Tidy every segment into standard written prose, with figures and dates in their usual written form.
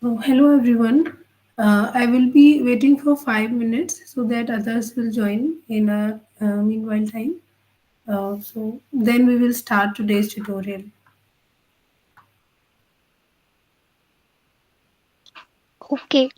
Hello everyone. I will be waiting for 5 minutes so that others will join in a meanwhile time. So then we will start today's tutorial. Okay.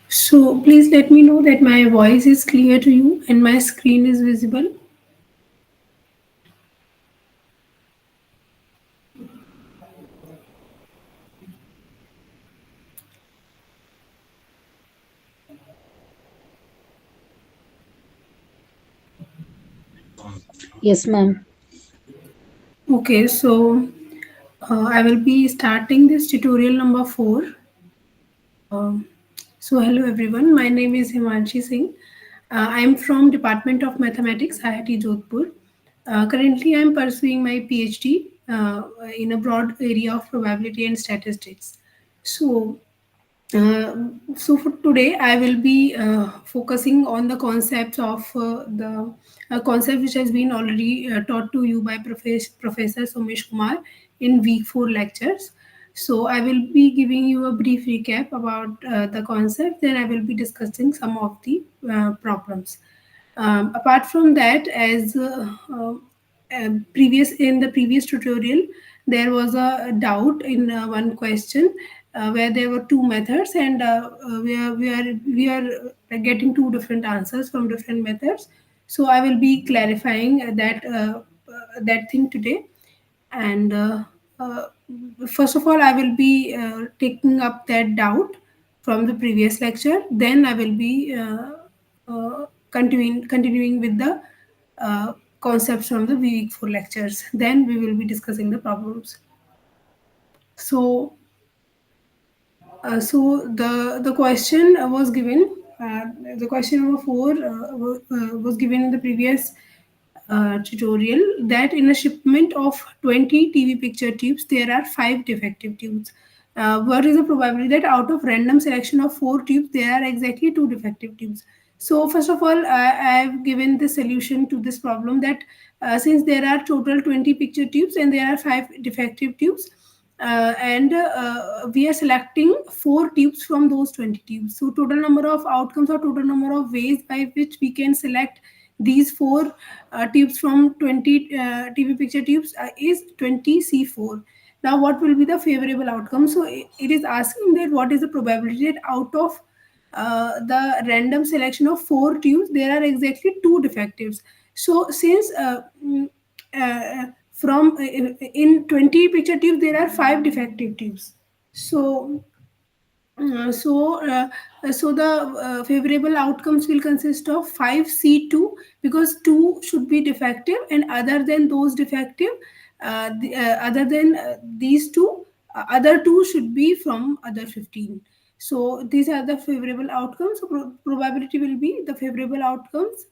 So please let me know that my voice is clear to you and my screen is visible. Yes, ma'am. Okay, so I will be starting this tutorial number 4. Um, hello everyone. My name is Himanshi Singh. I am from Department of Mathematics, IIT Jodhpur. Currently, I am pursuing my PhD in a broad area of probability and statistics. So, for today, I will be focusing on the concepts of the concept which has been already taught to you by Professor Somesh Kumar in week 4 lectures. So, I will be giving you a brief recap about the concept, then I will be discussing some of the problems. Apart from that, as previous in the previous tutorial, there was a doubt in one question where there were two methods, and we are getting two different answers from different methods. So I will be clarifying that thing today. And uh, first of all, I will be taking up that doubt from the previous lecture. Then I will be continuing with the concepts from the week 4 lectures. Then we will be discussing the problems. So, the question was given. The question number 4 was given in the previous tutorial, that in a shipment of 20 TV picture tubes, there are 5 defective tubes. What is the probability that out of random selection of 4 tubes, there are exactly 2 defective tubes? So first of all, I have given the solution to this problem, that since there are total 20 picture tubes and there are 5 defective tubes, and we are selecting 4 tubes from those 20 tubes. So total number of outcomes, or total number of ways by which we can select these 4 tubes from 20 TV picture tubes is 20C4. Now what will be the favorable outcome? So it is asking that what is the probability that out of the random selection of 4 tubes, there are exactly 2 defectives. So since from in 20 picture tubes, there are 5 defective tubes. So uh, so, uh, so the favorable outcomes will consist of 5C2, because 2 should be defective, and other than those defective, other than these two, other 2 should be from other 15. So these are the favorable outcomes. So probability will be the favorable outcomes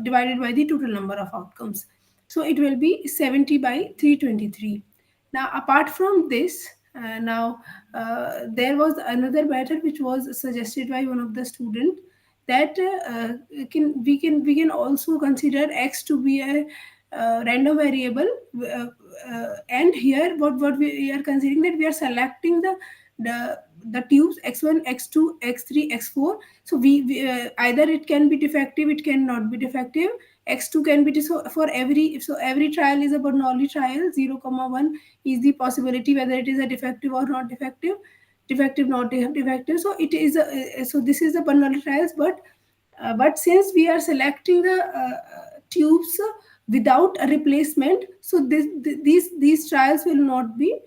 divided by the total number of outcomes. So it will be 70 by 323. Now, apart from this, there was another method which was suggested by one of the student, that we can also consider x to be a random variable, and here what we are considering, that we are selecting the tubes x1, x2, x3, x4. So either it can be defective, it cannot be defective. X2 can be, so for every trial is a Bernoulli trial. 0 comma 1 is the possibility whether it is a defective or not defective, defective, not defective. So it is so this is the Bernoulli trials. But since we are selecting the tubes without a replacement, so these trials will not be,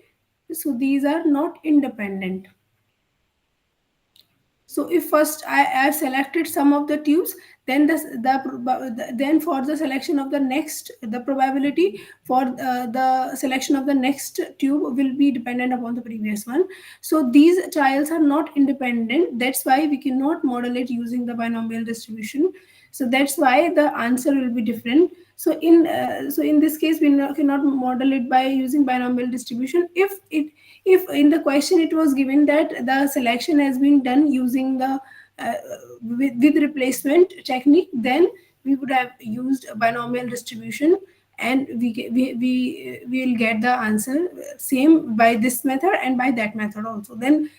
so these are not independent. So if first I have selected some of the tubes, then then for the selection of the next, the probability for the selection of the next tube will be dependent upon the previous one. So these trials are not independent. That's why we cannot model it using the binomial distribution. So that's why the answer will be different. So in this case, we cannot model it by using binomial distribution. If in the question it was given that the selection has been done using the with replacement technique, then we would have used a binomial distribution, and we will get the answer same by this method and by that method also. Then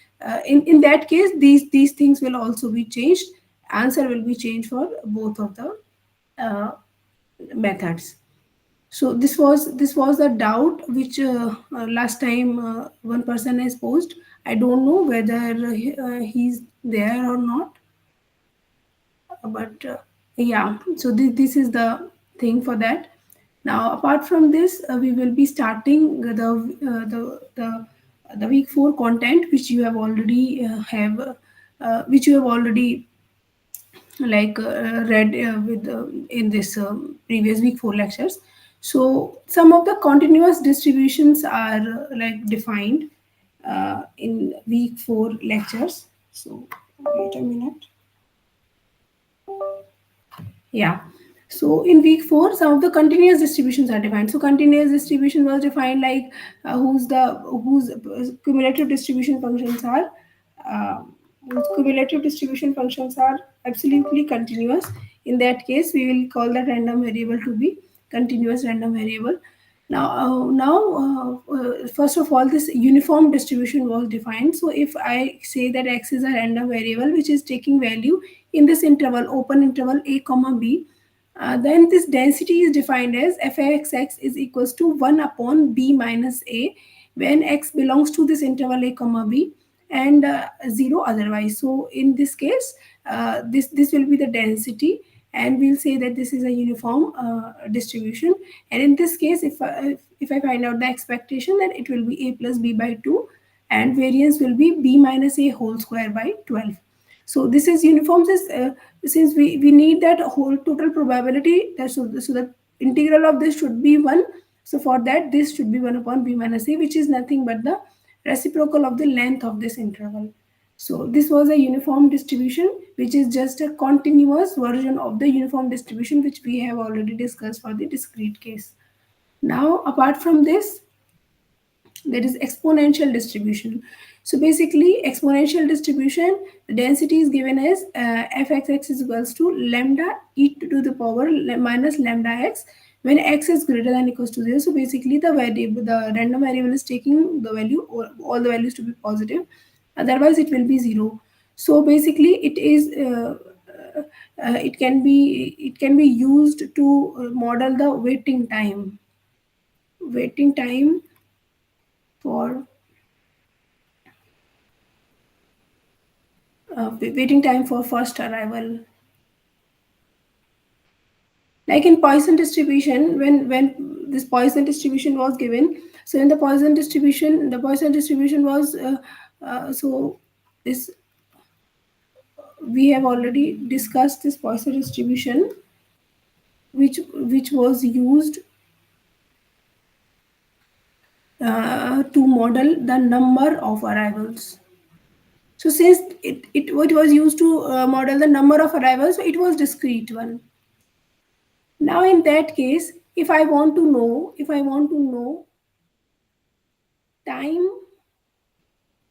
in that case, these things will also be changed. Answer will be changed for both of the uh, methods. So this was the doubt which last time one person has posed. I don't know whether he's there or not, but yeah. So this is the thing for that. Now, apart from this, we will be starting the week 4 content, which you have already which you have already read with in this previous week 4 lectures. So some of the continuous distributions are defined in week 4 lectures. So wait a minute. Yeah. So in week 4, some of the continuous distributions are defined. So continuous distribution was defined like whose cumulative distribution functions are uh, whose cumulative distribution functions are absolutely continuous. In that case, we will call that random variable to be continuous random variable. Now, first of all, this uniform distribution was defined. So if I say that x is a random variable which is taking value in this interval, open interval a comma b, then this density is defined as fxx is equals to 1 upon b minus a when x belongs to this interval a comma b, and 0 otherwise. So in this case, this will be the density, and we'll say that this is a uniform distribution. And in this case, if I find out the expectation, then it will be a plus b by 2, and variance will be b minus a whole square by 12. So this is uniform. Since we need that whole total probability, so the integral of this should be 1. So for that, this should be 1 upon b minus a, which is nothing but the reciprocal of the length of this interval. So this was a uniform distribution, which is just a continuous version of the uniform distribution, which we have already discussed for the discrete case. Now, apart from this, there is exponential distribution. So basically, exponential distribution, the density is given as fxx is equals to lambda e to the power minus lambda x when x is greater than equals to 0. So basically, the random variable is taking the value, or all the values to be positive. Otherwise, it will be 0. So basically, it can be used to model the waiting time for waiting time for first arrival. Like in Poisson distribution, when this Poisson distribution was given, so in the Poisson distribution was so this we have already discussed this Poisson distribution, which was used to model the number of arrivals. So since it was used to model the number of arrivals, so it was discrete one. Now in that case, if I want to know time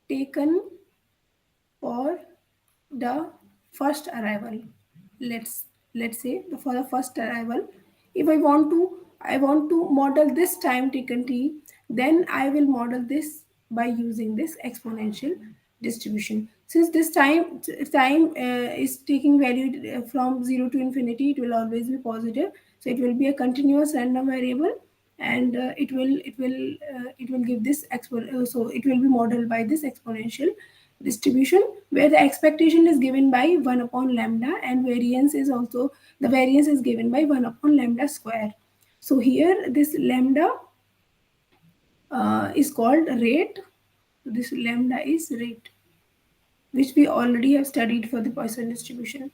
taken for the first arrival, let's say for the first arrival, if I want to model this time taken t, then I will model this by using this exponential distribution. Since this time is taking value from 0 to infinity, it will always be positive. So it will be a continuous random variable, and it will give this so it will be modeled by this exponential distribution, where the expectation is given by 1 upon lambda, and the variance is given by 1 upon lambda square. So here this lambda is called rate. This lambda is rate, which we already have studied for the Poisson distribution.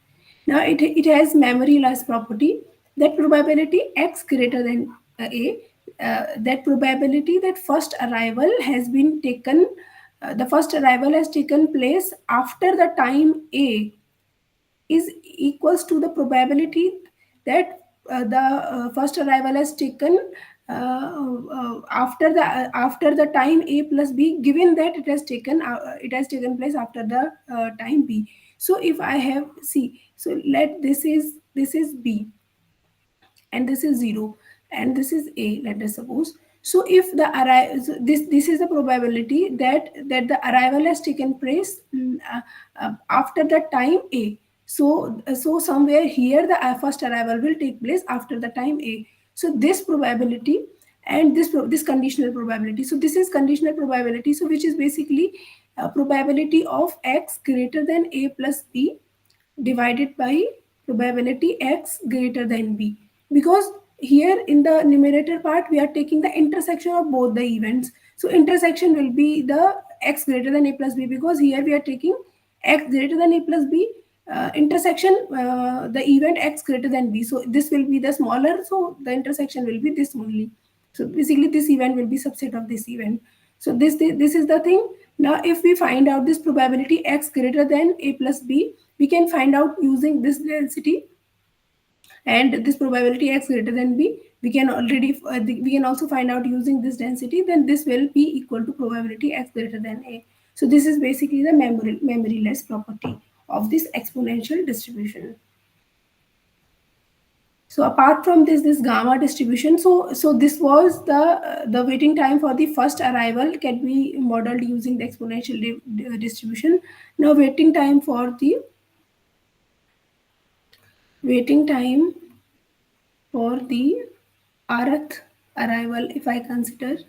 Now it has memory loss property, that probability x greater than a, that probability that first arrival has been taken, the first arrival has taken place after the time a is equals to the probability that the first arrival has taken after the time a plus b, given that it has taken place after the time b. So if I have c, so let this is b, and this is 0, and this is a, let us suppose. So if the arrival, so this is the probability that the arrival has taken place after the time a. So somewhere here the first arrival will take place after the time a. So this probability and this conditional probability, so this is conditional probability, so which is basically a probability of x greater than a plus b divided by probability x greater than b, because here in the numerator part we are taking the intersection of both the events. So intersection will be the x greater than a plus b, because here we are taking x greater than a plus b intersection the event x greater than b. So this will be the smaller, so the intersection will be this only. So basically this event will be subset of this event. So this is the thing. Now if we find out this probability x greater than a plus b, we can find out using this density and this probability x greater than b. We can also find out using this density, then this will be equal to probability x greater than a. So this is basically the memoryless property of this exponential distribution. So apart from this gamma distribution, so this was the waiting time for the first arrival can be modeled using the exponential distribution. Now waiting time for the rth arrival, if I consider,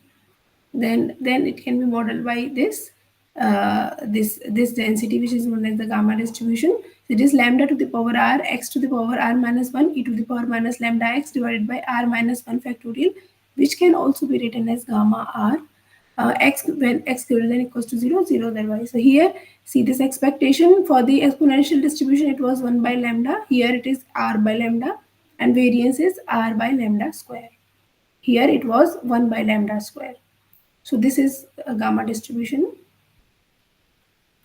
then it can be modeled by this density, which is known as the gamma distribution. It is lambda to the power r x to the power r minus 1 e to the power minus lambda x divided by r minus 1 factorial, which can also be written as gamma r. x when x greater than equals to 0, 0 then y. So here, see this expectation for the exponential distribution, it was 1 by lambda. Here it is r by lambda, and variance is r by lambda square. Here it was 1 by lambda square. So this is a gamma distribution.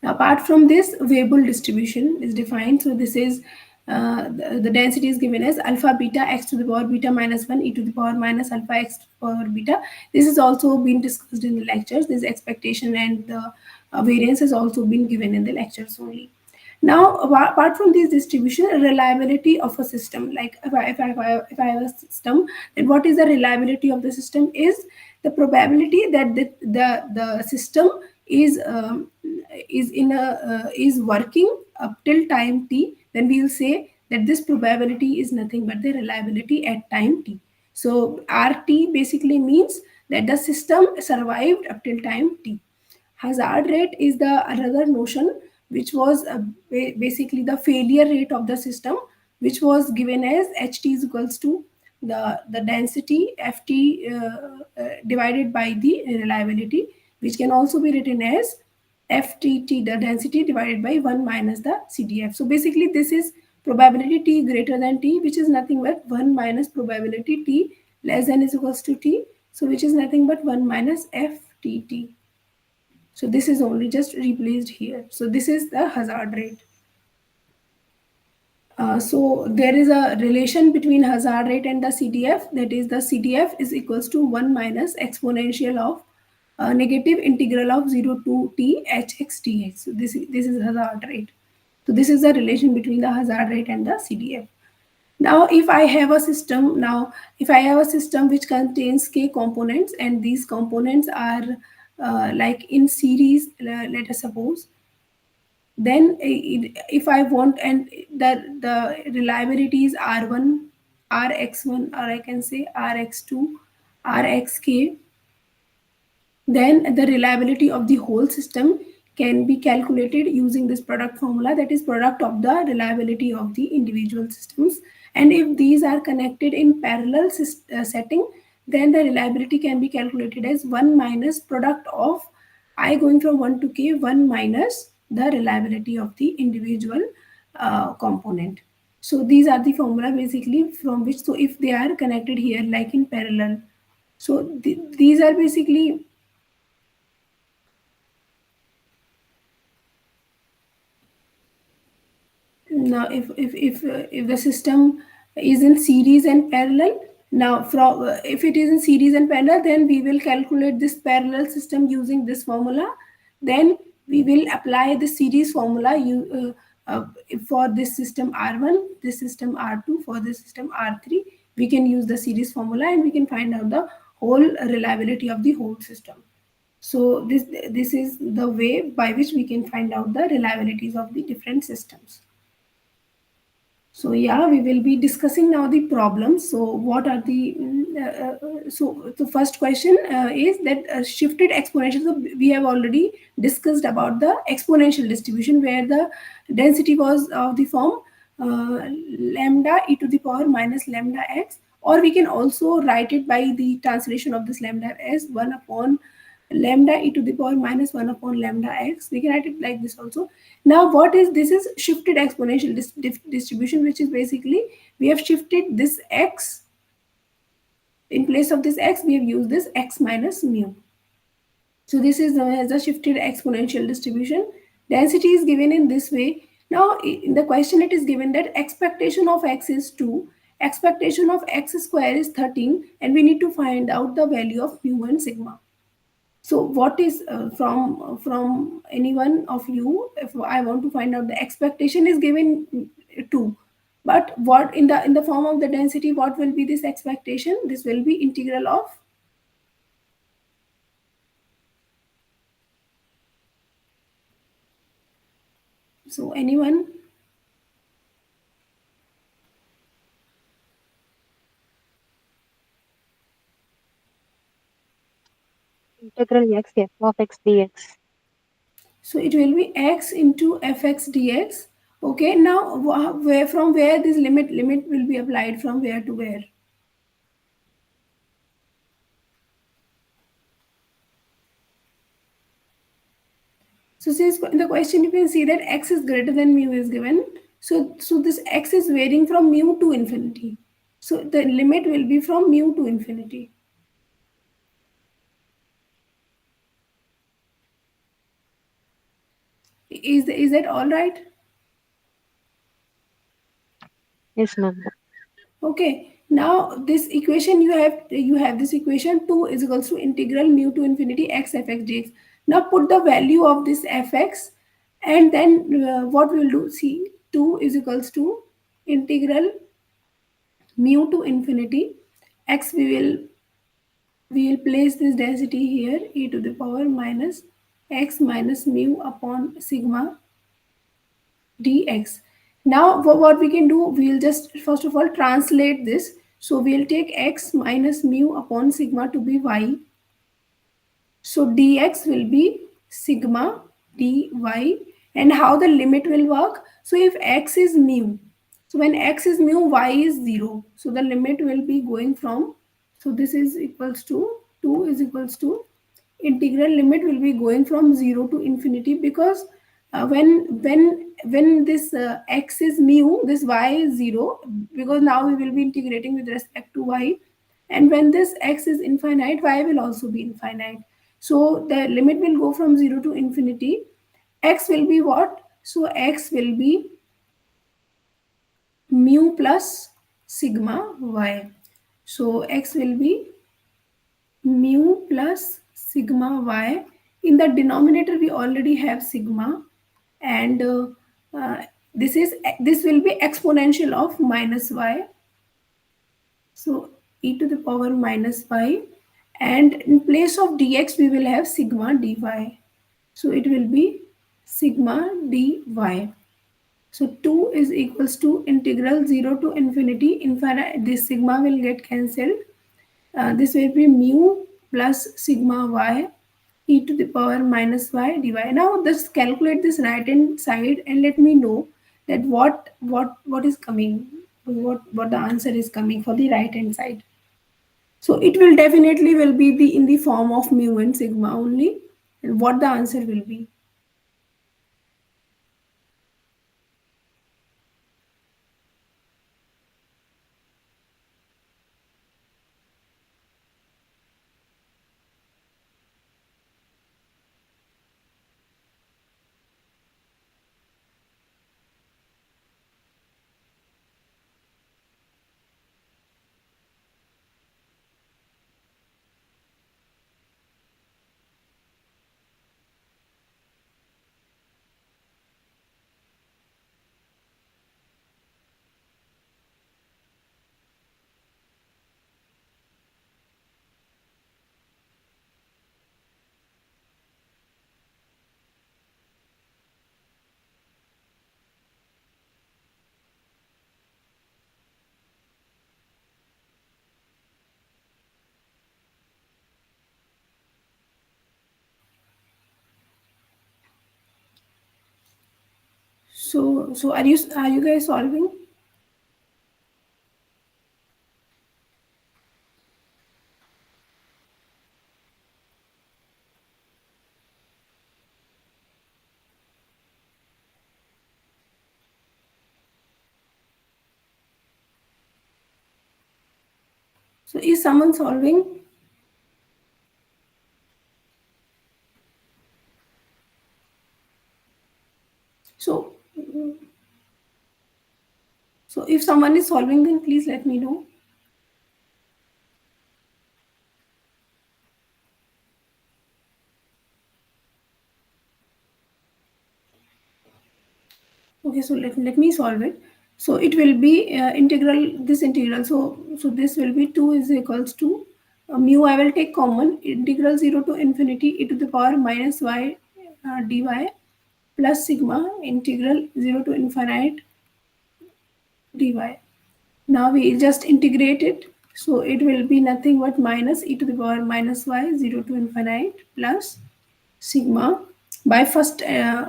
Apart from this, Weibull distribution is defined. So this is the density is given as alpha beta x to the power beta minus 1 e to the power minus alpha x to the power beta. This has also been discussed in the lectures. This expectation and the variance has also been given in the lectures only. Now, apart from this distribution, reliability of a system, like if I have a system, then what is the reliability of the system is the probability that the system is is working up till time t. Then we will say that this probability is nothing but the reliability at time t. So RT basically means that the system survived up till time t. Hazard rate is the another notion which was basically the failure rate of the system, which was given as ht is equals to the density ft divided by the reliability, which can also be written as ftt, the density divided by 1 minus the cdf. So basically this is probability t greater than t, which is nothing but 1 minus probability t less than is equals to t, so which is nothing but 1 minus ftt. So this is only just replaced here. So this is the hazard rate. So there is a relation between hazard rate and the CDF. That is, the CDF is equals to 1 minus exponential of negative integral of 0 to t hx dx. So this is hazard rate. So this is the relation between the hazard rate and the CDF. Now, if I have a system, which contains k components, and these components are like in series, let us suppose, then if I want, and the reliability is R1, Rx1, or I can say Rx2, Rxk, then the reliability of the whole system can be calculated using this product formula, that is product of the reliability of the individual systems. And if these are connected in parallel setting, then the reliability can be calculated as 1 minus product of I going from 1 to k, 1 minus the reliability of the individual component. So these are the formula basically from which, so if they are connected here like in parallel, so these are basically. Now if the system is in series and parallel, now from if it is in series and parallel, then we will calculate this parallel system using this formula. Then we will apply the series formula for this system R1, this system R2, for this system R3. We can use the series formula and we can find out the whole reliability of the whole system. So this is the way by which we can find out the reliabilities of the different systems. So yeah, we will be discussing now the problems. So what are the so the first question is that shifted exponential. So we have already discussed about the exponential distribution where the density was of the form lambda e to the power minus lambda x, or we can also write it by the translation of this lambda as 1 upon lambda e to the power minus 1 upon lambda x. We can write it like this also. Now what is this? Is shifted exponential distribution, which is basically we have shifted this x, in place of this x we have used this x minus mu. So this is known as the shifted exponential distribution. Density is given in this way. Now in the question it is given that expectation of x is 2, expectation of x square is 13, and we need to find out the value of mu and sigma. So what is from anyone of you, if I want to find out, the expectation is given 2, but what in the form of the density, what will be this expectation? This will be integral of, so anyone? Integral x f of x dx. So it will be x into fx dx. Okay, now where from where this limit will be applied, from where to where? So since in the question you can see that x is greater than mu is given, so this x is varying from mu to infinity. So the limit will be from mu to infinity. Is that all right? Yes, ma'am. Okay. Now this equation you have this equation 2 is equals to integral mu to infinity x fx dx. Now put the value of this fx, and then what we will do, see, 2 is equals to integral mu to infinity x. We will place this density here, e to the power minus x minus mu upon sigma dx. Now what we can do, we'll just first of all translate this. So we'll take x minus mu upon sigma to be y. So dx will be sigma dy. And how the limit will work? So if x is mu, so when x is mu, y is 0. So the limit will be going from, so this is equals to 2 is equals to integral limit will be going from 0 to infinity, because when this x is mu, this y is 0, because now we will be integrating with respect to y. And when this x is infinite, y will also be infinite. So the limit will go from 0 to infinity. X will be what? So x will be mu plus sigma y. So x will be mu plus sigma y. In the denominator, we already have sigma, and uh, this will be exponential of minus y. So e to the power minus y, and in place of dx we will have sigma dy. So it will be sigma dy. So 2 is equals to integral 0 to infinity. Infinite, this sigma will get cancelled. This will be mu plus sigma y e to the power minus y dy. Now just calculate this right hand side and let me know that what is coming, what the answer is coming for the right hand side. So it will definitely will be the in the form of mu and sigma only, and what the answer will be. So are you guys solving? So is someone solving? So so if someone is solving, then please let me know. Okay, so let me solve it. So it will be integral. So this will be 2 is equals to mu. I will take common, integral 0 to infinity e to the power minus y dy plus sigma integral 0 to infinite dy. Now we just integrate it. So it will be nothing but minus e to the power minus y 0 to infinite plus sigma by first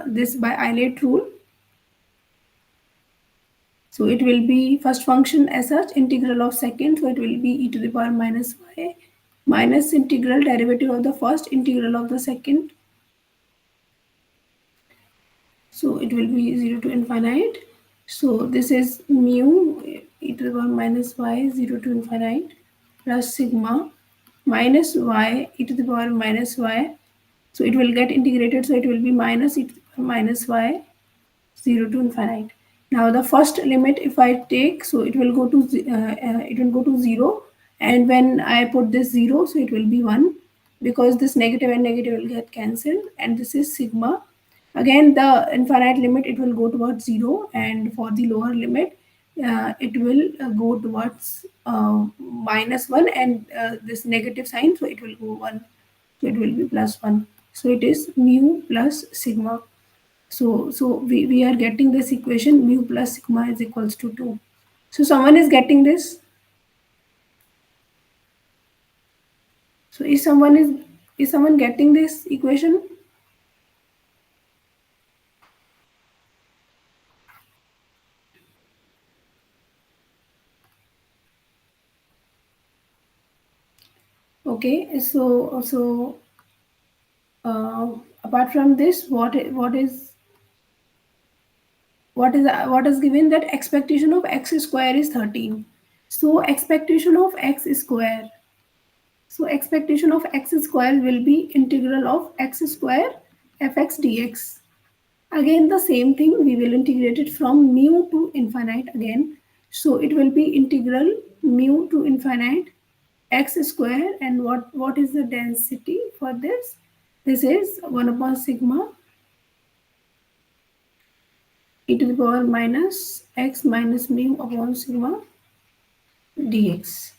this by Eilert rule. So it will be first function as such, integral of second. So it will be e to the power minus y minus integral derivative of the first, integral of the second. So it will be 0 to infinite. So this is mu e to the power minus y 0 to infinite plus sigma minus y e to the power minus y. So it will get integrated, so it will be minus e to the power minus y 0 to infinite. Now the first limit if I take, so it will go to 0, and when I put this 0, so it will be 1, because this negative and negative will get cancelled, and this is sigma. Again the infinite limit, it will go towards 0, and for the lower limit it will go towards minus 1, and this negative sign, so it will go 1, so it will be plus 1. So it is mu plus sigma. So we are getting this equation mu plus sigma is equals to 2. So someone is getting this. So is someone getting this equation? Okay. So apart from this, what is given, that expectation of x square is 13. So expectation of x square. So expectation of x square will be integral of x square fx dx. Again the same thing, we will integrate it from mu to infinite again. So it will be integral mu to infinite x square, and what is the density for this? This is 1 upon sigma e to the power minus x minus mu upon sigma dx.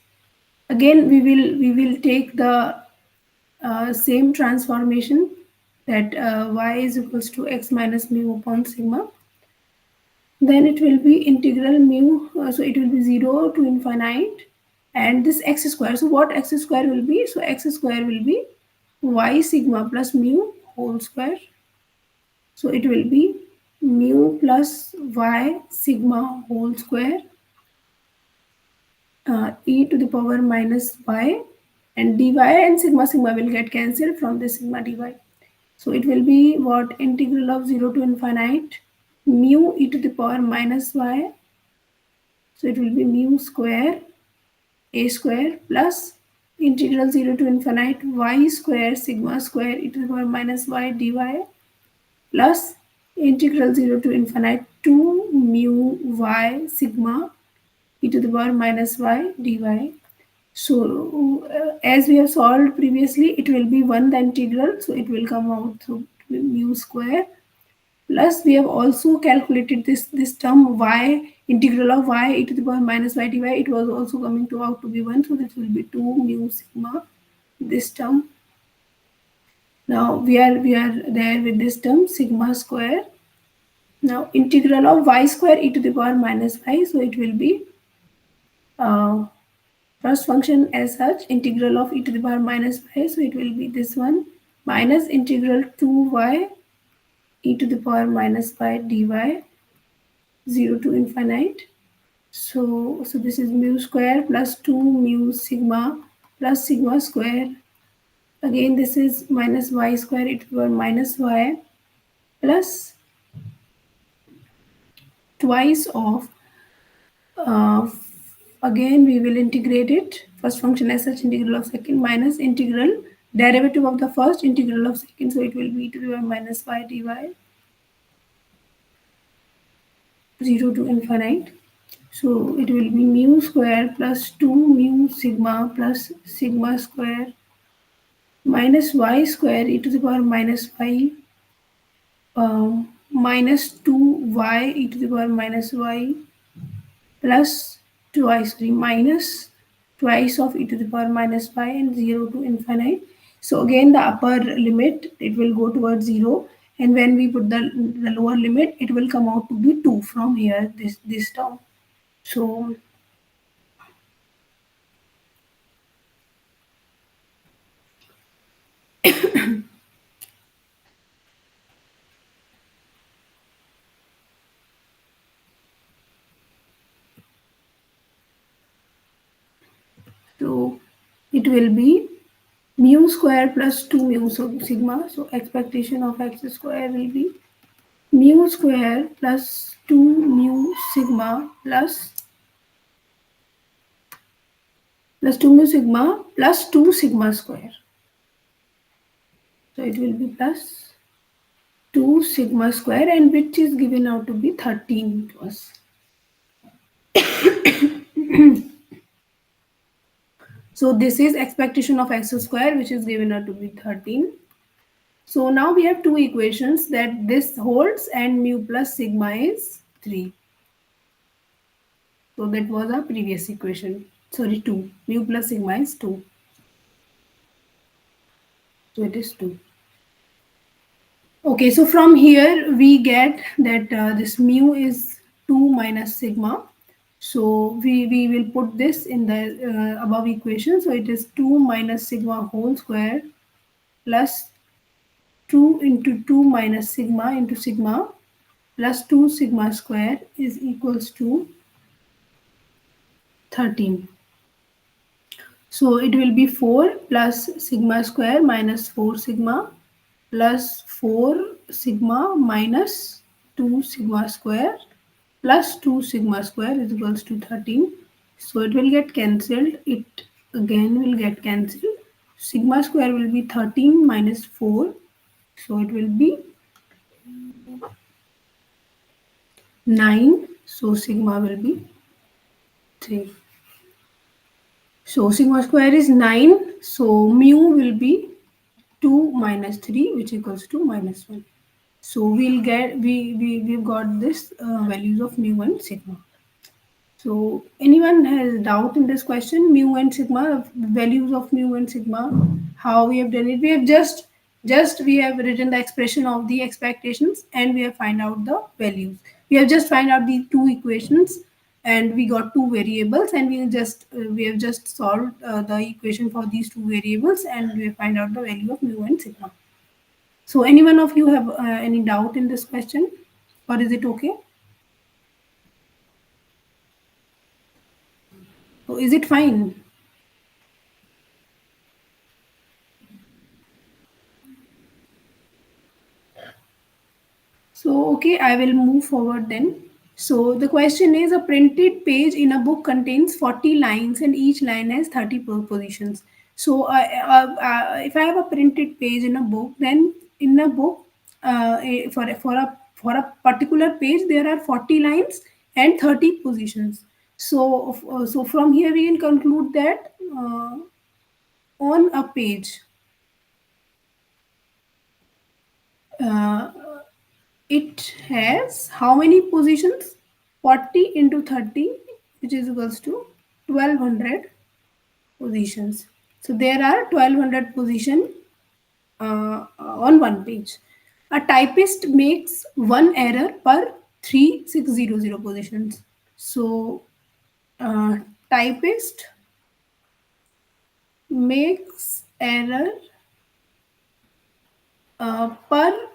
Again we will take the same transformation, that y is equals to x minus mu upon sigma. Then it will be integral mu, so it will be 0 to infinite, and this x square. So what x square will be? So x square will be y sigma plus mu whole square. So it will be mu plus y sigma whole square e to the power minus y, and dy and sigma sigma will get cancelled from the sigma dy. So it will be what? Integral of 0 to infinite mu e to the power minus y. So it will be mu square a square plus integral 0 to infinite y square sigma square e to the power minus y dy plus integral 0 to infinite 2 mu y sigma e to the power minus y dy. So as we have solved previously, it will be 1 the integral, so it will come out to mu square. Plus we have also calculated this term y, integral of y e to the power minus y dy. It was also coming to out to be 1, so this will be 2 mu sigma, this term. Now we are there with this term sigma square. Now integral of y square e to the power minus y, so it will be first function as such, integral of e to the power minus y, so it will be this one, minus integral 2y e to the power minus y dy 0 to infinite. So this is mu square plus 2 mu sigma plus sigma square. Again this is minus y square e to the power minus y plus twice of again we will integrate it, first function as such, integral of second minus integral derivative of the first, integral of second, so it will be e to the power minus y dy 0 to infinite. So it will be mu square plus 2 mu sigma plus sigma square minus y square e to the power minus y minus 2y e to the power minus y plus minus twice of e to the power minus y and 0 to infinite. So again the upper limit, it will go towards 0, and when we put the lower limit, it will come out to be 2 from here, this term. So So it will be mu square plus 2 mu sigma. So expectation of x square will be mu square plus 2 mu sigma plus 2 mu sigma plus 2 sigma square. So it will be plus 2 sigma square, and which is given out to be 13 to us. So this is expectation of x square, which is given out to be 13. So now we have two equations that this holds and mu plus sigma is 3. So that was our previous equation. Sorry, 2. Mu plus sigma is 2. So it is 2. Okay, so from here we get that this mu is 2 minus sigma. So we will put this in the above equation. So it is 2 minus sigma whole square plus 2 into 2 minus sigma into sigma plus 2 sigma square is equals to 13. So it will be 4 plus sigma square minus 4 sigma plus 4 sigma minus 2 sigma square plus 2 sigma square is equals to 13. So it will get cancelled. It again will get cancelled. Sigma square will be 13 minus 4. So it will be 9. So sigma will be 3. So sigma square is 9. So mu will be 2 minus 3, which equals to minus 1. So we've got this values of mu and sigma. So anyone has doubt in this question, mu and sigma, values of mu and sigma, how we have done it? We have just we have written the expression of the expectations and we have find out the values. We have just find out the two equations and we got two variables, and we have just solved the equation for these two variables and we find out the value of mu and sigma. So any one of you have any doubt in this question, or is it okay? So is it fine? So, okay, I will move forward then. So, the question is, a printed page in a book contains 40 lines and each line has 30 positions. So, if I have a printed page in a book, then in a book, for a particular page, there are 40 lines and 30 positions. So from here we can conclude that on a page, uh, it has how many positions? 40 into 30, which is equals to 1200 positions. So there are 1200 positions on one page. A typist makes one error per 3600 positions. So typist makes error per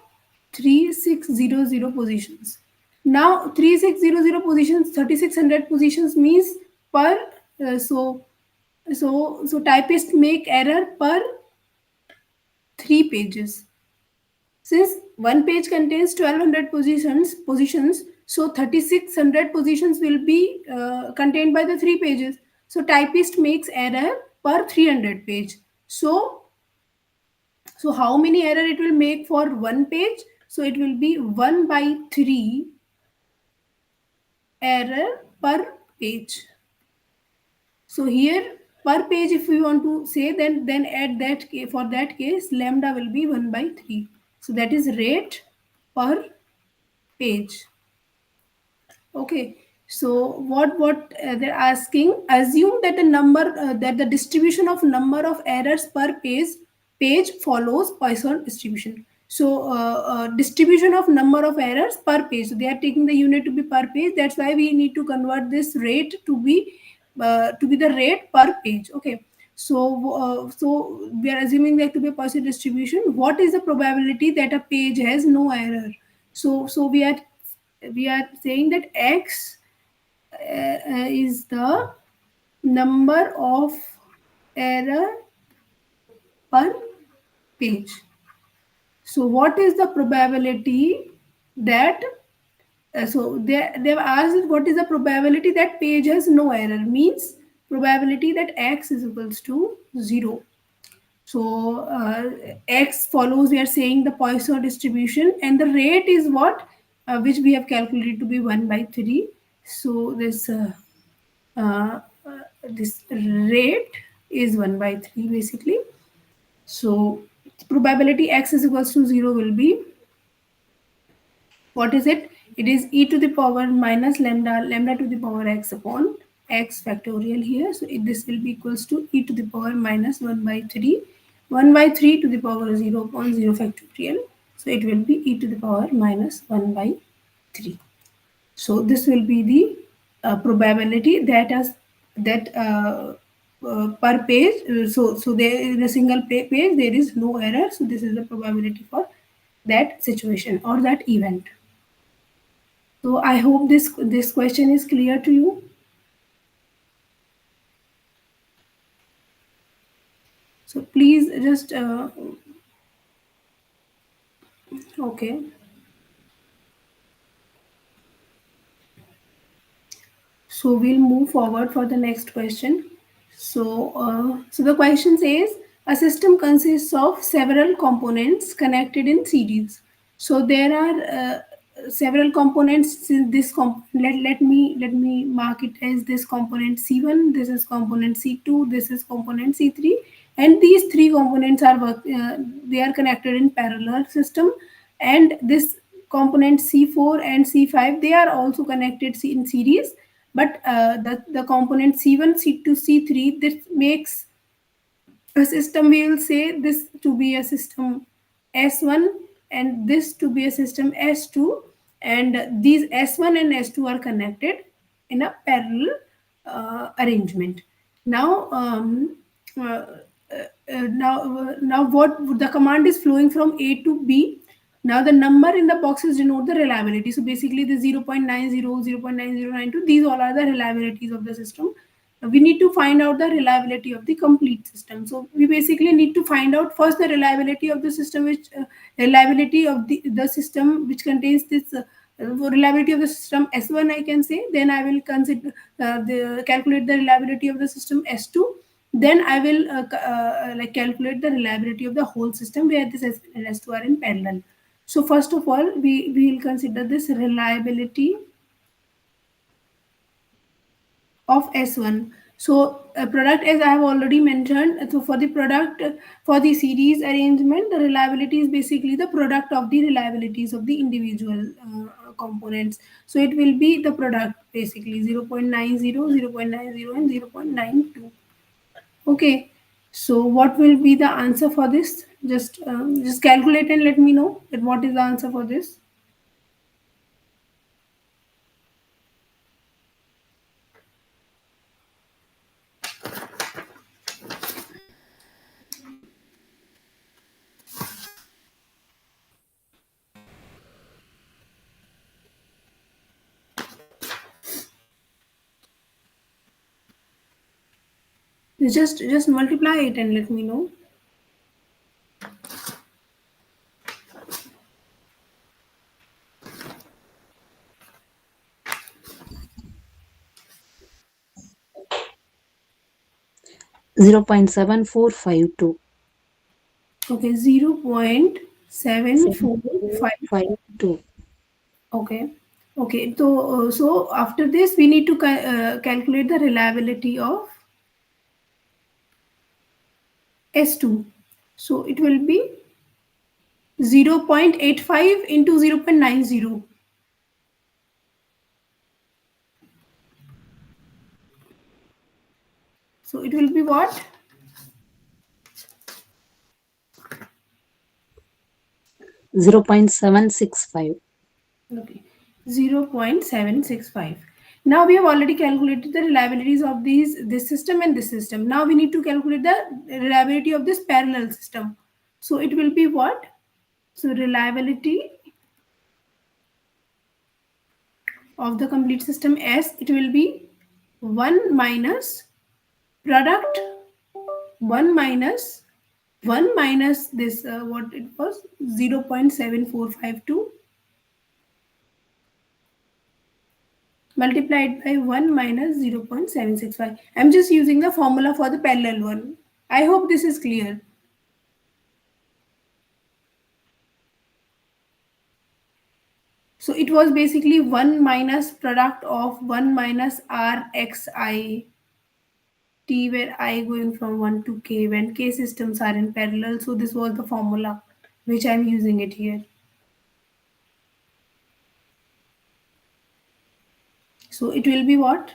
3600 positions. Now 3600 positions, 3600 positions means per so typist make error per 3 pages. Since one page contains 1200 positions, so 3600 positions will be contained by the 3 pages. So typist makes error per 300 page. So how many error it will make for one page? So it will be 1 by 3 error per page. So here per page, if we want to say, then at that for that case lambda will be 1 by 3. So that is rate per page. Okay, so what they're asking, assume that the distribution of number of errors per page follows Poisson distribution. So distribution of number of errors per page. So they are taking the unit to be per page. That's why we need to convert this rate to be the rate per page. Okay. So we are assuming that to be a Poisson distribution. What is the probability that a page has no error? So we are saying that x is the number of error per page. So what is the probability that so they've asked what is the probability that page has no error, means probability that x is equals to 0. So x follows, we are saying, the Poisson distribution, and the rate is what, which we have calculated to be 1 by 3. So uh, this rate is 1 by 3 basically. So probability x is equals to 0 will be, what is it? It is e to the power minus lambda to the power x upon x factorial here. So this will be equals to e to the power minus 1 by 3, 1 by 3 to the power 0 upon 0 factorial. So it will be e to the power minus 1 by 3. So this will be the probability that as that per page. So there in a single page there is no error. So this is the probability for that situation or that event. So I hope this question is clear to you. So please just okay. So we'll move forward for the next question. So the question says a system consists of several components connected in series. So there are several components in this let me mark it as this component C1, this is component C2, this is component C3, and these three components are they are connected in parallel system, and this component C4 and C5, they are also connected in series, but the component C1, C2, C3, this makes a system. We will say this to be a system S1 and this to be a system S2, and these S1 and S2 are connected in a parallel arrangement. Now uh, now what the command is flowing from A to B. Now the number in the boxes denote the reliability. So basically the 0.90, 0.9092, these all are the reliabilities of the system. We need to find out the reliability of the complete system. So we basically need to find out first the reliability of the system, which reliability of the system which contains this reliability of the system S1 I can say. Then I will consider calculate the reliability of the system S2. Then I will like calculate the reliability of the whole system where this S1 and S2 are in parallel. So first of all, we will consider this reliability of S1. So product, as I have already mentioned, so for the product, for the series arrangement, the reliability is basically the product of the reliabilities of the individual components. So it will be the product basically 0.90, 0.90 and 0.92. Okay. So what will be the answer for this? Just calculate and let me know that what is the answer for this. Just multiply it and let me know. 0.7452. Okay, 0.745. 7.452. Okay. Okay. So after this, we need to calculate the reliability of S2. So it will be 0.85 into 0.90. So it will be what? 0.765. Okay, 0.765. Now we have already calculated the reliabilities of this system and this system. Now we need to calculate the reliability of this parallel system. So it will be what? So reliability of the complete system S, it will be 1 minus product 1 minus 1 minus this what it was 0.7452 multiplied by 1 minus 0.765. I'm just using the formula for the parallel one. I hope this is clear. So it was basically 1 minus product of 1 minus Rxi t, where I going from 1 to k when k systems are in parallel. So this was the formula which I'm using it here. So it will be what?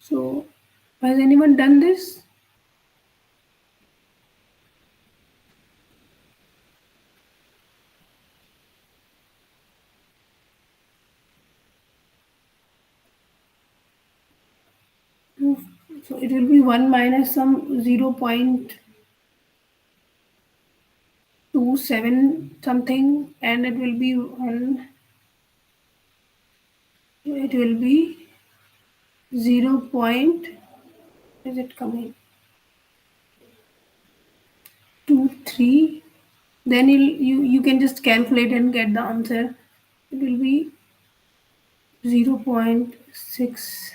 So has anyone done this? So it will be 1 minus some 0.27 something, and it will be 1, it will be 0. Is it coming? 23. Then you can just calculate and get the answer. It will be 0.6,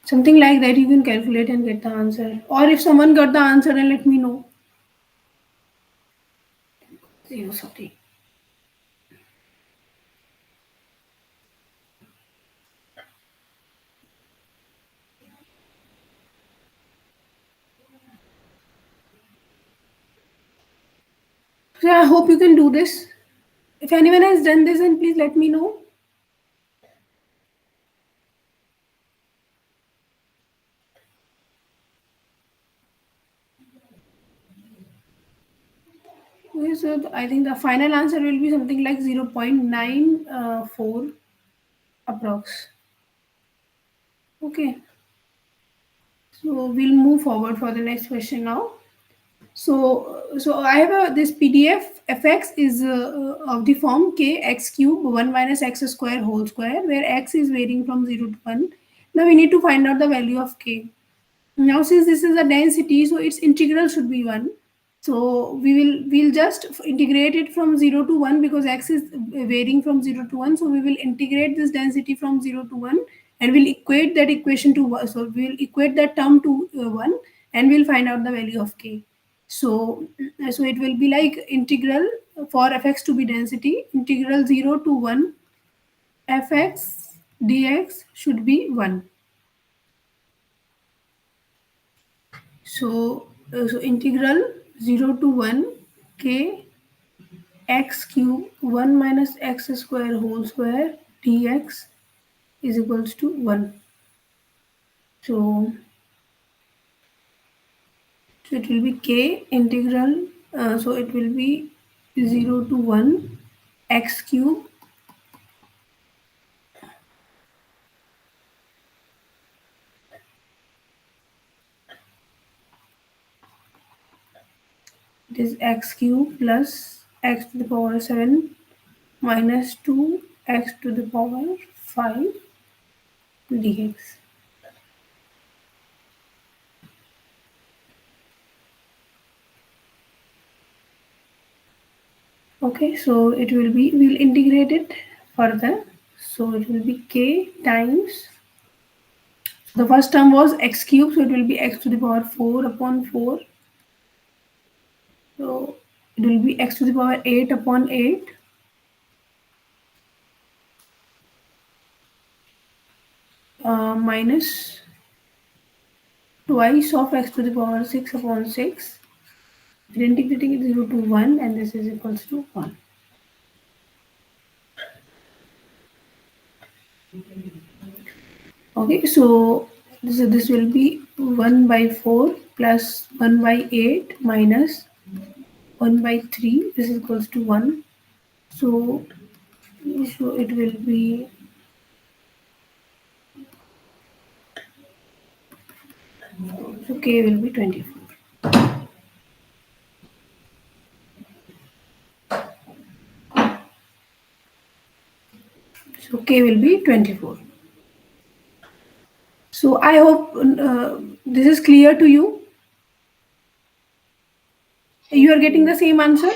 something like that. You can calculate and get the answer. Or if someone got the answer, then let me know. Zero, sorry. So I hope you can do this. If anyone has done this, then please let me know. Okay, so I think the final answer will be something like 0.94 approx. Okay, so we'll move forward for the next question now. So I have this PDF. Fx is of the form k x cube 1 minus x square whole square, where x is varying from 0 to 1. Now we need to find out the value of k. Now since this is a density, so its integral should be 1. So we'll just integrate it from 0 to 1 because x is varying from 0 to 1. So we will integrate this density from 0 to 1, and we'll equate that equation to 1. So we'll equate that term to 1, and we'll find out the value of k. So so it will be like integral for fx to be density, integral 0 to 1 fx dx should be 1. So integral 0 to 1 k x cube 1 minus x square whole square dx is equals to 1. So, so it will be k integral, so it will be 0 to 1 x cube it is x cube plus x to the power 7 minus 2 x to the power 5 dx. Okay, so it will be, we'll integrate it further. So it will be k times, the first term was x cube, so it will be x to the power 4 upon 4. So it will be x to the power 8 upon 8 minus twice of x to the power 6 upon 6. We're integrating it 0 to 1 and this is equals to 1. Okay, so this will be 1 by 4 plus 1 by 8 minus 1 by 3. This is equals to 1. So, so it will be, so k will be 24. So k will be 24. So I hope this is clear to you. You are getting the same answer.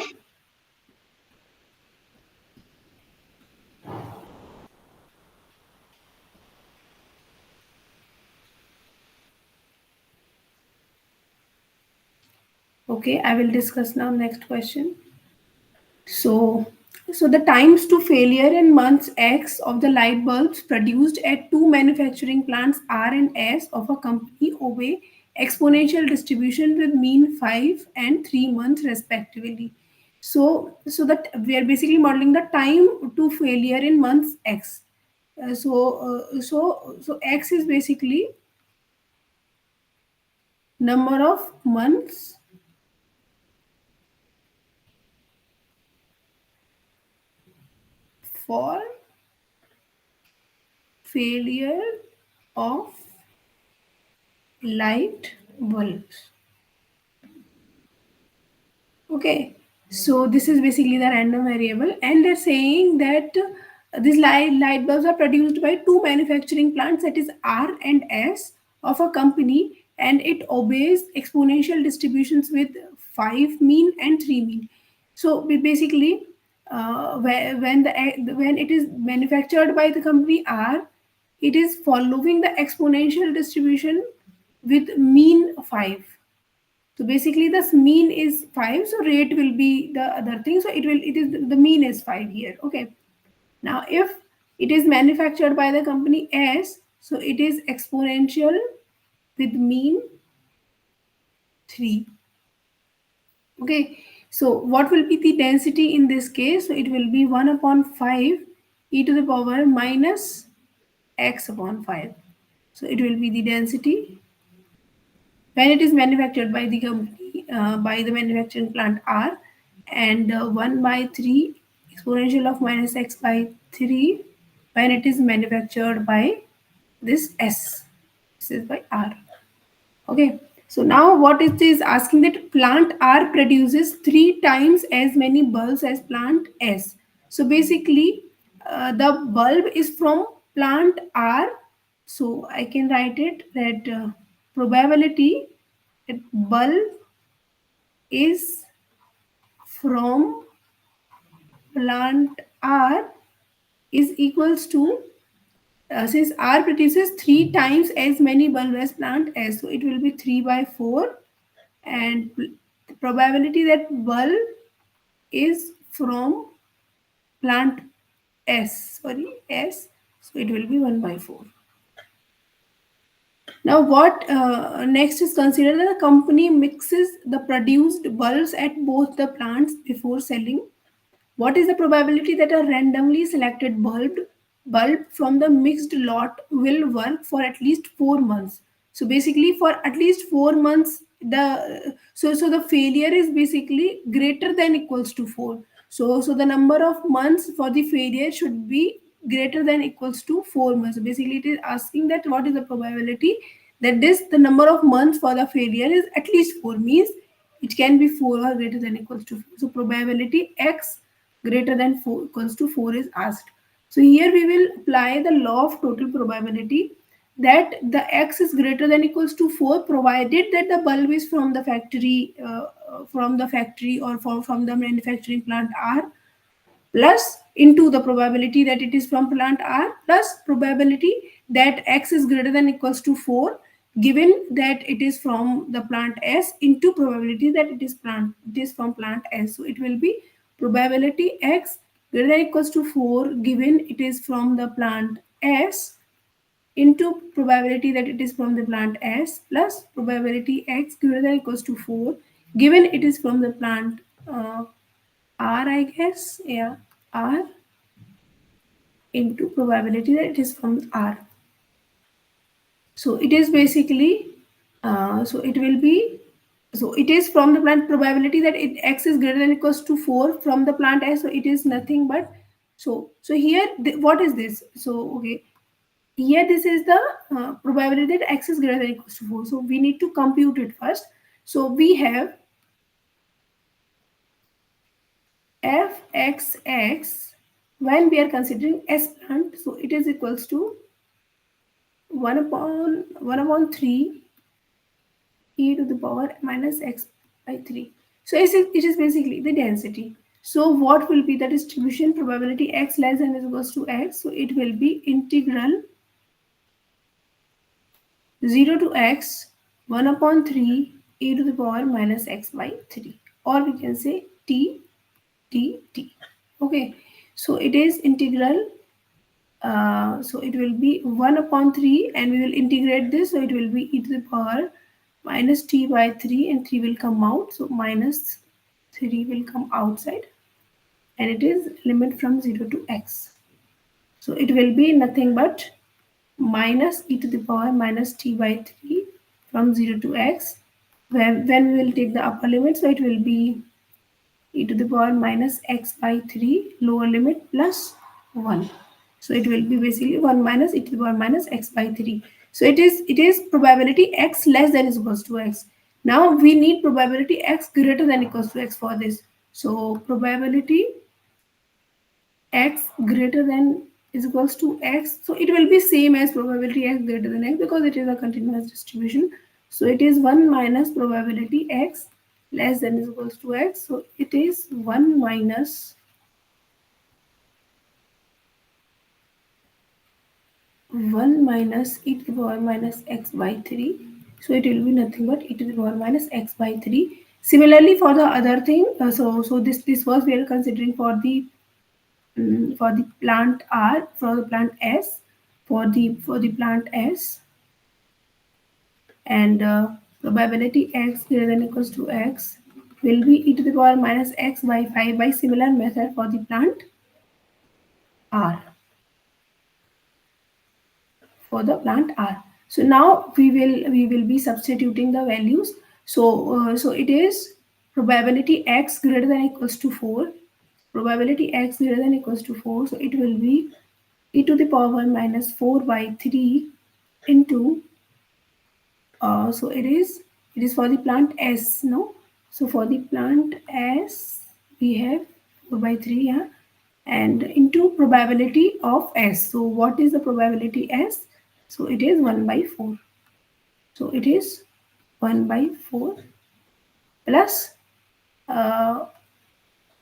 Okay, I will discuss now next question. So, so the times to failure in months X of the light bulbs produced at two manufacturing plants R and S of a company obey exponential distribution with mean 5 and 3 months respectively. So that we are basically modeling the time to failure in months X. So X is basically number of months for failure of light bulbs. Okay, so this is basically the random variable, and they're saying that these light bulbs are produced by two manufacturing plants, that is R and S of a company, and it obeys exponential distributions with 5 mean and 3 mean. So we basically, when it is manufactured by the company R, it is following the exponential distribution with mean 5. So basically this mean is 5, so rate will be the other thing. So it is the mean is 5 here. Okay. Now if it is manufactured by the company S, so it is exponential with mean 3. Okay. So what will be the density in this case? So it will be 1 upon 5 e to the power minus x upon 5. So it will be the density when it is manufactured by the company by the manufacturing plant R, and 1 by 3 exponential of minus x by 3 when it is manufactured by this S. This is by R. Okay. So now what it is asking, that plant R produces 3 times as many bulbs as plant S. So basically the bulb is from plant R. So I can write it that probability that bulb is from plant R is equals to, since R produces 3 times as many bulbs as plant S, so it will be 3 by 4, and the probability that bulb is from plant S, so it will be 1 by 4. Now what next is considered that the company mixes the produced bulbs at both the plants before selling. What is the probability that a randomly selected bulb from the mixed lot will work for at least 4 months? So basically, for at least 4 months, so the failure is basically greater than equals to 4. So the number of months for the failure should be greater than equals to 4 months. So basically, it is asking that what is the probability that the number of months for the failure is at least 4, means it can be 4 or greater than equals to 4. So probability x greater than 4 equals to 4 is asked. So here we will apply the law of total probability, that the x is greater than equals to 4 provided that the bulb is from the factory or from the manufacturing plant R, plus into the probability that it is from plant R, plus probability that x is greater than equals to 4 given that it is from the plant S, into probability that it is from plant S. So it will be probability x greater than equals to 4 given it is from the plant S, into probability that it is from the plant S plus probability X greater than or equals to 4, given it is from the plant R, I guess, yeah, R, into probability that it is from R. So it is basically, so it will be, so it is from the plant probability that X is greater than or equals to 4 from the plant S, so it is nothing but, so here, what is this? So, okay, here this is the probability that X is greater than or equals to 4. So we need to compute it first. So we have Fxx when we are considering S plant, so it is equals to 1 upon 3 e to the power minus x by 3. So it is basically the density. So what will be the distribution probability x less than or equals to x? So it will be integral 0 to x 1 upon 3 e to the power minus x by 3, or we can say t dt. Okay, so it is integral, so it will be 1 upon 3 and we will integrate this, so it will be e to the power minus t by 3 and 3 will come out, so minus 3 will come outside, and it is limit from 0 to x. So it will be nothing but minus e to the power minus t by 3 from 0 to x. When we will take the upper limit, so it will be e to the power minus x by 3 lower limit plus 1. So it will be basically 1 minus e to the power minus x by 3. So it is probability x less than is equals to x. Now we need probability x greater than equals to x for this. So probability x greater than is equals to x. So it will be same as probability x greater than x because it is a continuous distribution. So it is 1 minus probability x less than is equals to x. So it is 1 minus 1 minus e to the power minus x by 3. So it will be nothing but e to the power minus x by 3. Similarly for the other thing, so this was we are considering for the plant R, for the plant S, for the plant S, and probability x greater than equals to x will be e to the power minus x by 5 by similar method for the plant R, for the plant R. So now we will be substituting the values. So it is probability x greater than equals to 4. Probability x greater than equals to 4. So it will be e to the power minus 4 by 3 into, so it is for the plant S, no? So for the plant S we have 4 by 3, yeah, and into probability of S. So what is the probability S? So it is 1 by 4. So it is 1 by 4 plus uh,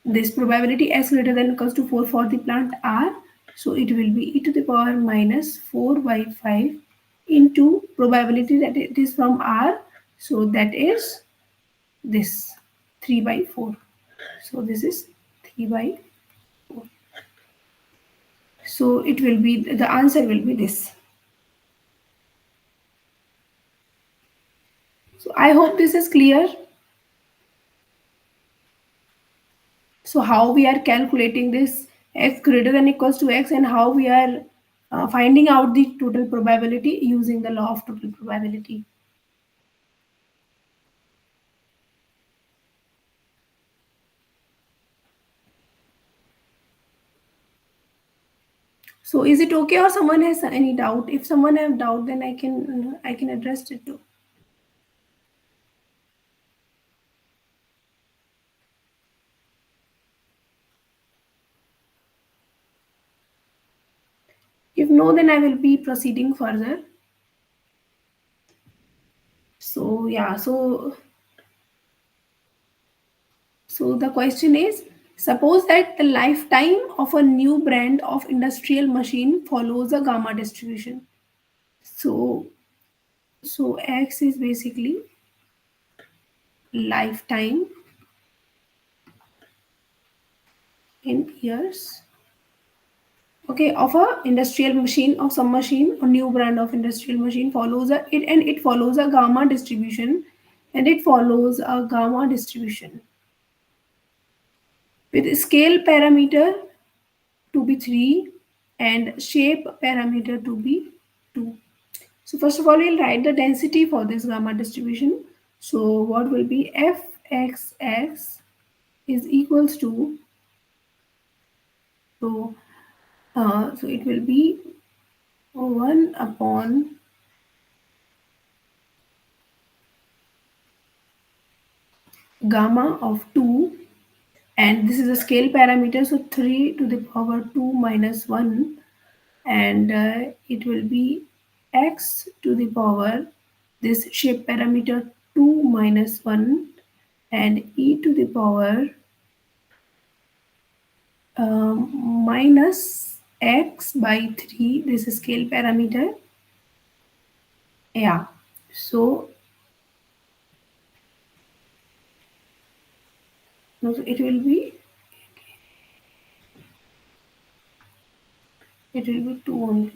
this probability S greater than equals to 4 for the plant R. So it will be e to the power minus 4 by 5 into probability that it is from R. So that is this 3 by 4. So this is 3 by 4. So it will be, the answer will be this. So I hope this is clear. So how we are calculating this x greater than equals to x, and how we are finding out the total probability using the law of total probability. So is it okay, or someone has any doubt? If someone have doubt, then I can address it too. If no, then I will be proceeding further. So yeah, so the question is, suppose that the lifetime of a new brand of industrial machine follows a gamma distribution. So X is basically lifetime in years, okay, of a industrial machine, of some machine or new brand of industrial machine follows it follows a gamma distribution, and it follows a gamma distribution with scale parameter to be 3 and shape parameter to be 2. So first of all, we'll write the density for this gamma distribution. So what will be fxx is equals to, so so it will be 1 upon gamma of 2, and this is a scale parameter, so 3 to the power 2 minus 1, and it will be x to the power this shape parameter 2 minus 1 and e to the power minus x by 3, this is scale parameter. Yeah, so no, so it will be 2 only.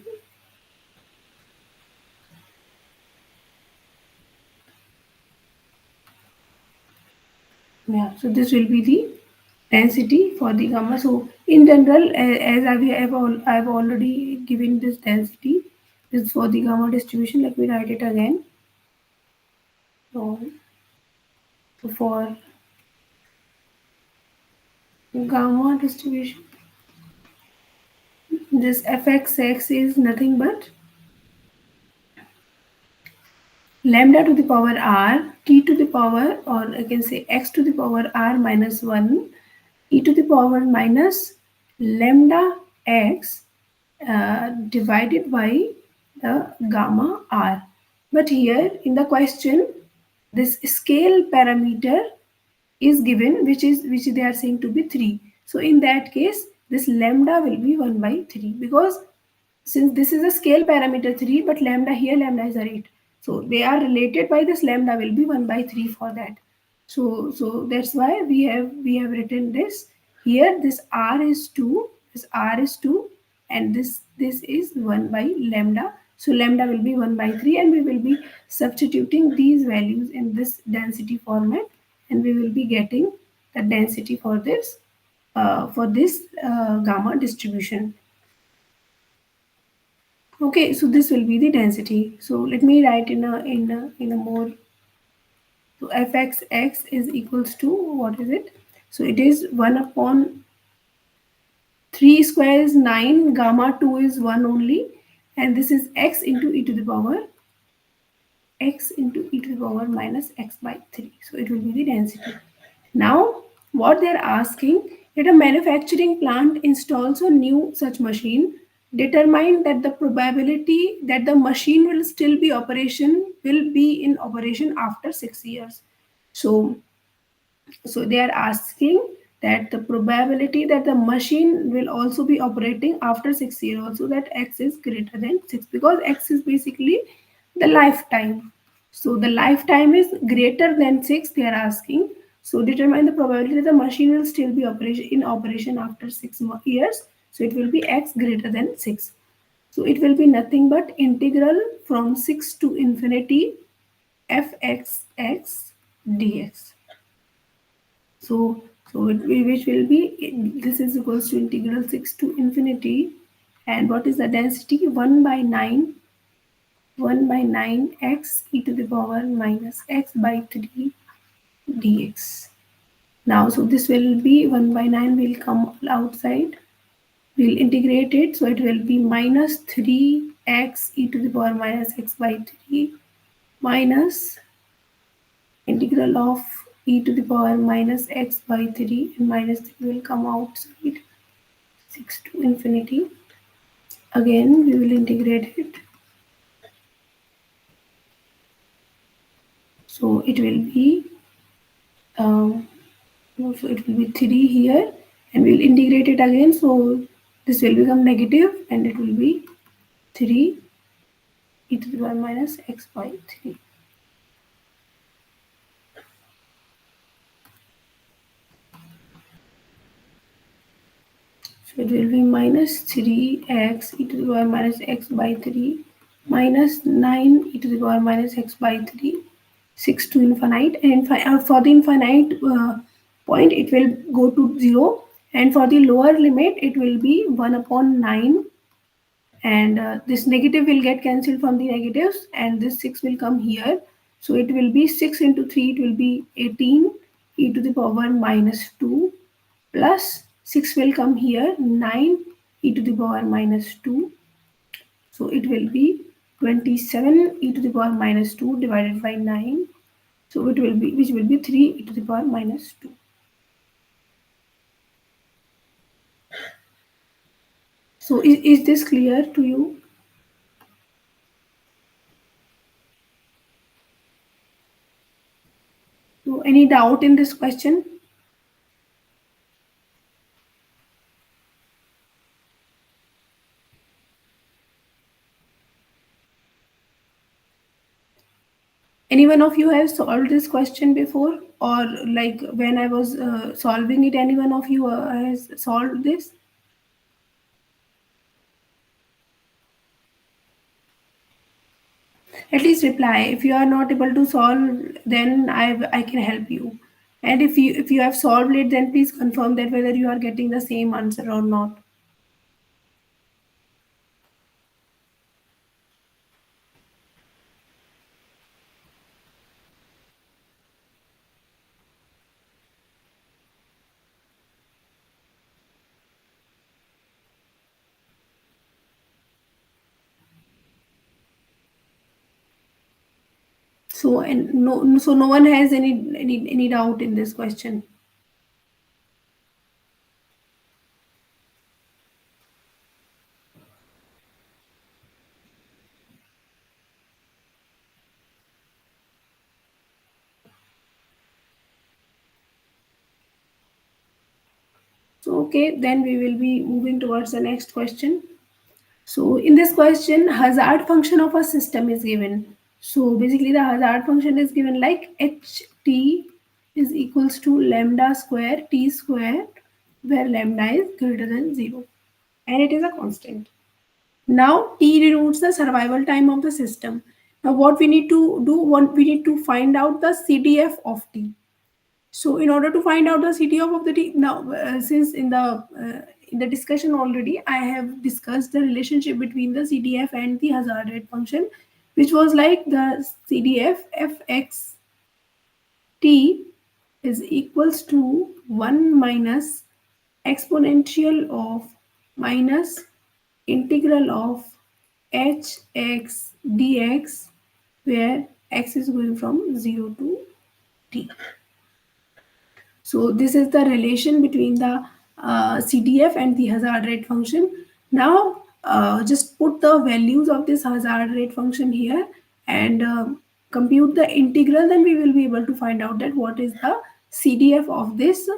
Yeah, so this will be the density for the gamma. So in general, as I've already given this density, this is for the gamma distribution. Let me write it again. So, so for gamma distribution, this fxx is nothing but lambda to the power r, t to the power, or I can say x to the power r minus 1, e to the power minus lambda x divided by the gamma r. But here in the question, this scale parameter is given, which they are saying to be 3. So in that case, this lambda will be 1 by 3, because since this is a scale parameter 3, but lambda here, lambda is a rate, so they are related by this, lambda will be 1 by 3 for that. So that's why we have written this here. This r is 2, this r is 2, and this is 1 by lambda. So lambda will be 1 by 3, and we will be substituting these values in this density format, and we will be getting the density for this gamma distribution. Okay, so this will be the density. So let me write in a more. So fxx is equals to, what is it? So it is 1 upon 3 square is 9, gamma 2 is 1 only, and this is x into e to the power x into e to the power minus x by 3. So it will be the density. Now, what they are asking, that a manufacturing plant installs a new such machine, determine that the probability that the machine will be in operation after 6 years. So they are asking that the probability that the machine will also be operating after 6 years, also that x is greater than 6, because x is basically the lifetime. So the lifetime is greater than 6, they are asking. So determine the probability that the machine will still be in operation after 6 years. So it will be x greater than 6. So it will be nothing but integral from 6 to infinity fxx dx. So, which will be, this is equals to integral 6 to infinity, and what is the density? 1 by 9, 1 by 9 x e to the power minus x by 3 dx. Now, so this will be 1 by 9 will come outside. We'll integrate it, so it will be minus 3x e to the power minus x by 3 minus integral of e to the power minus x by 3, and minus 3 will come outside, 6 to infinity. Again we will integrate it, so it will be so it will be 3 here, and we'll integrate it again, so this will become negative, and it will be 3 e to the power minus x by 3. So it will be minus 3x e to the power minus x by 3 minus 9 e to the power minus x by 3, 6 to infinite, and for the infinite point it will go to 0, and for the lower limit it will be 1 upon 9, and this negative will get cancelled from the negatives, and this 6 will come here. So it will be 6 into 3, it will be 18 e to the power minus 2, plus 6 will come here, 9 e to the power minus 2. So it will be 27 e to the power minus 2 divided by 9. So it will be, which will be 3 e to the power minus 2. So is this clear to you? So any doubt in this question? Any one of you have solved this question before, or like when I was solving it, any one of you has solved this? At least reply. If you are not able to solve, then I can help you. And if you have solved it, then please confirm that whether you are getting the same answer or not. So and no one has any doubt in this question. So okay, then we will be moving towards the next question. So in this question, hazard function of a system is given. So basically the hazard function is given like ht is equals to lambda square t square, where lambda is greater than 0 and it is a constant. Now t denotes the survival time of the system. Now what we need to do, we need to find out the CDF of t. So in order to find out the CDF of the t, now since in the discussion already, I have discussed the relationship between the CDF and the hazard rate function, which was like the CDF fx t is equals to 1 minus exponential of minus integral of hx dx, where x is going from 0 to t. So this is the relation between the CDF and the hazard rate function. Now just put the values of this hazard rate function here and compute the integral, then we will be able to find out that what is the CDF of this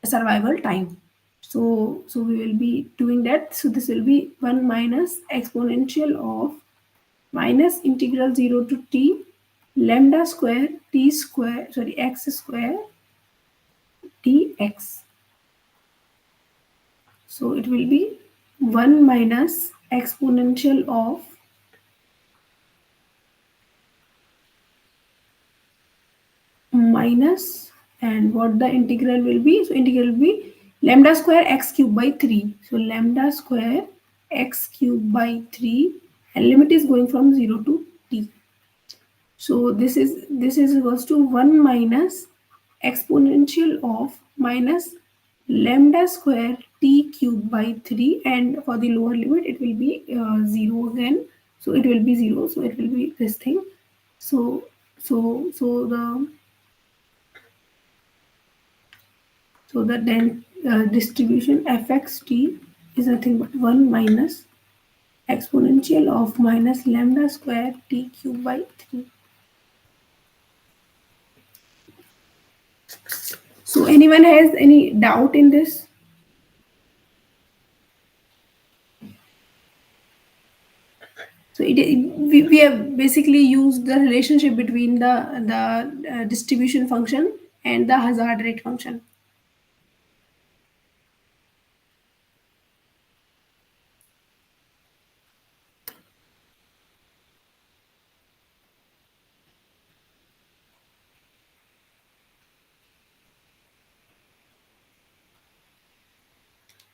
survival time. So we will be doing that. So this will be 1 minus exponential of minus integral 0 to t lambda square t square, sorry, x square dx. So it will be 1 minus exponential of minus, and what the integral will be? So integral will be lambda square x cube by 3. So lambda square x cube by 3, and limit is going from 0 to t. So this is equals to 1 minus exponential of minus lambda square t cube by 3, and for the lower limit it will be 0 again. So it will be 0. So it will be this thing. So the then distribution fxt is nothing but 1 minus exponential of minus lambda square t cube by 3. So anyone has any doubt in this? So we have basically used the relationship between the distribution function and the hazard rate function.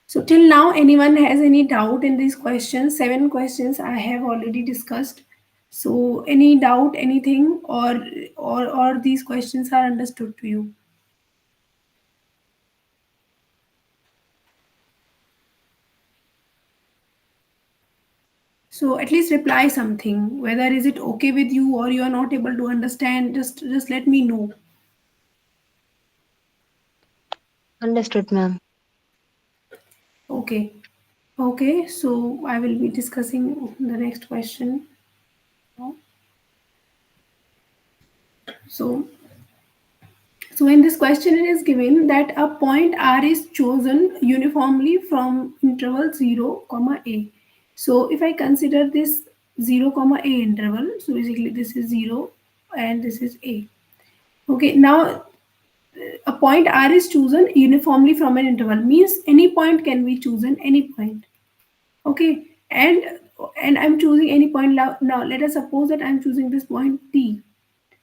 So till now, anyone has any doubt in these questions? 7 questions I have already discussed. So any doubt, anything, or these questions are understood to you? So at least reply something. Whether is it okay with you or you are not able to understand, just let me know. Understood, ma'am. Okay. Okay. So I will be discussing the next question now. So So in this question, it is given that a point R is chosen uniformly from interval 0, comma a. So if I consider this 0, comma a interval, so basically this is 0 and this is a. Okay, now a point R is chosen uniformly from an interval means any point can be chosen any point. Okay, and I'm choosing any point now. Now let us suppose that I'm choosing this point T.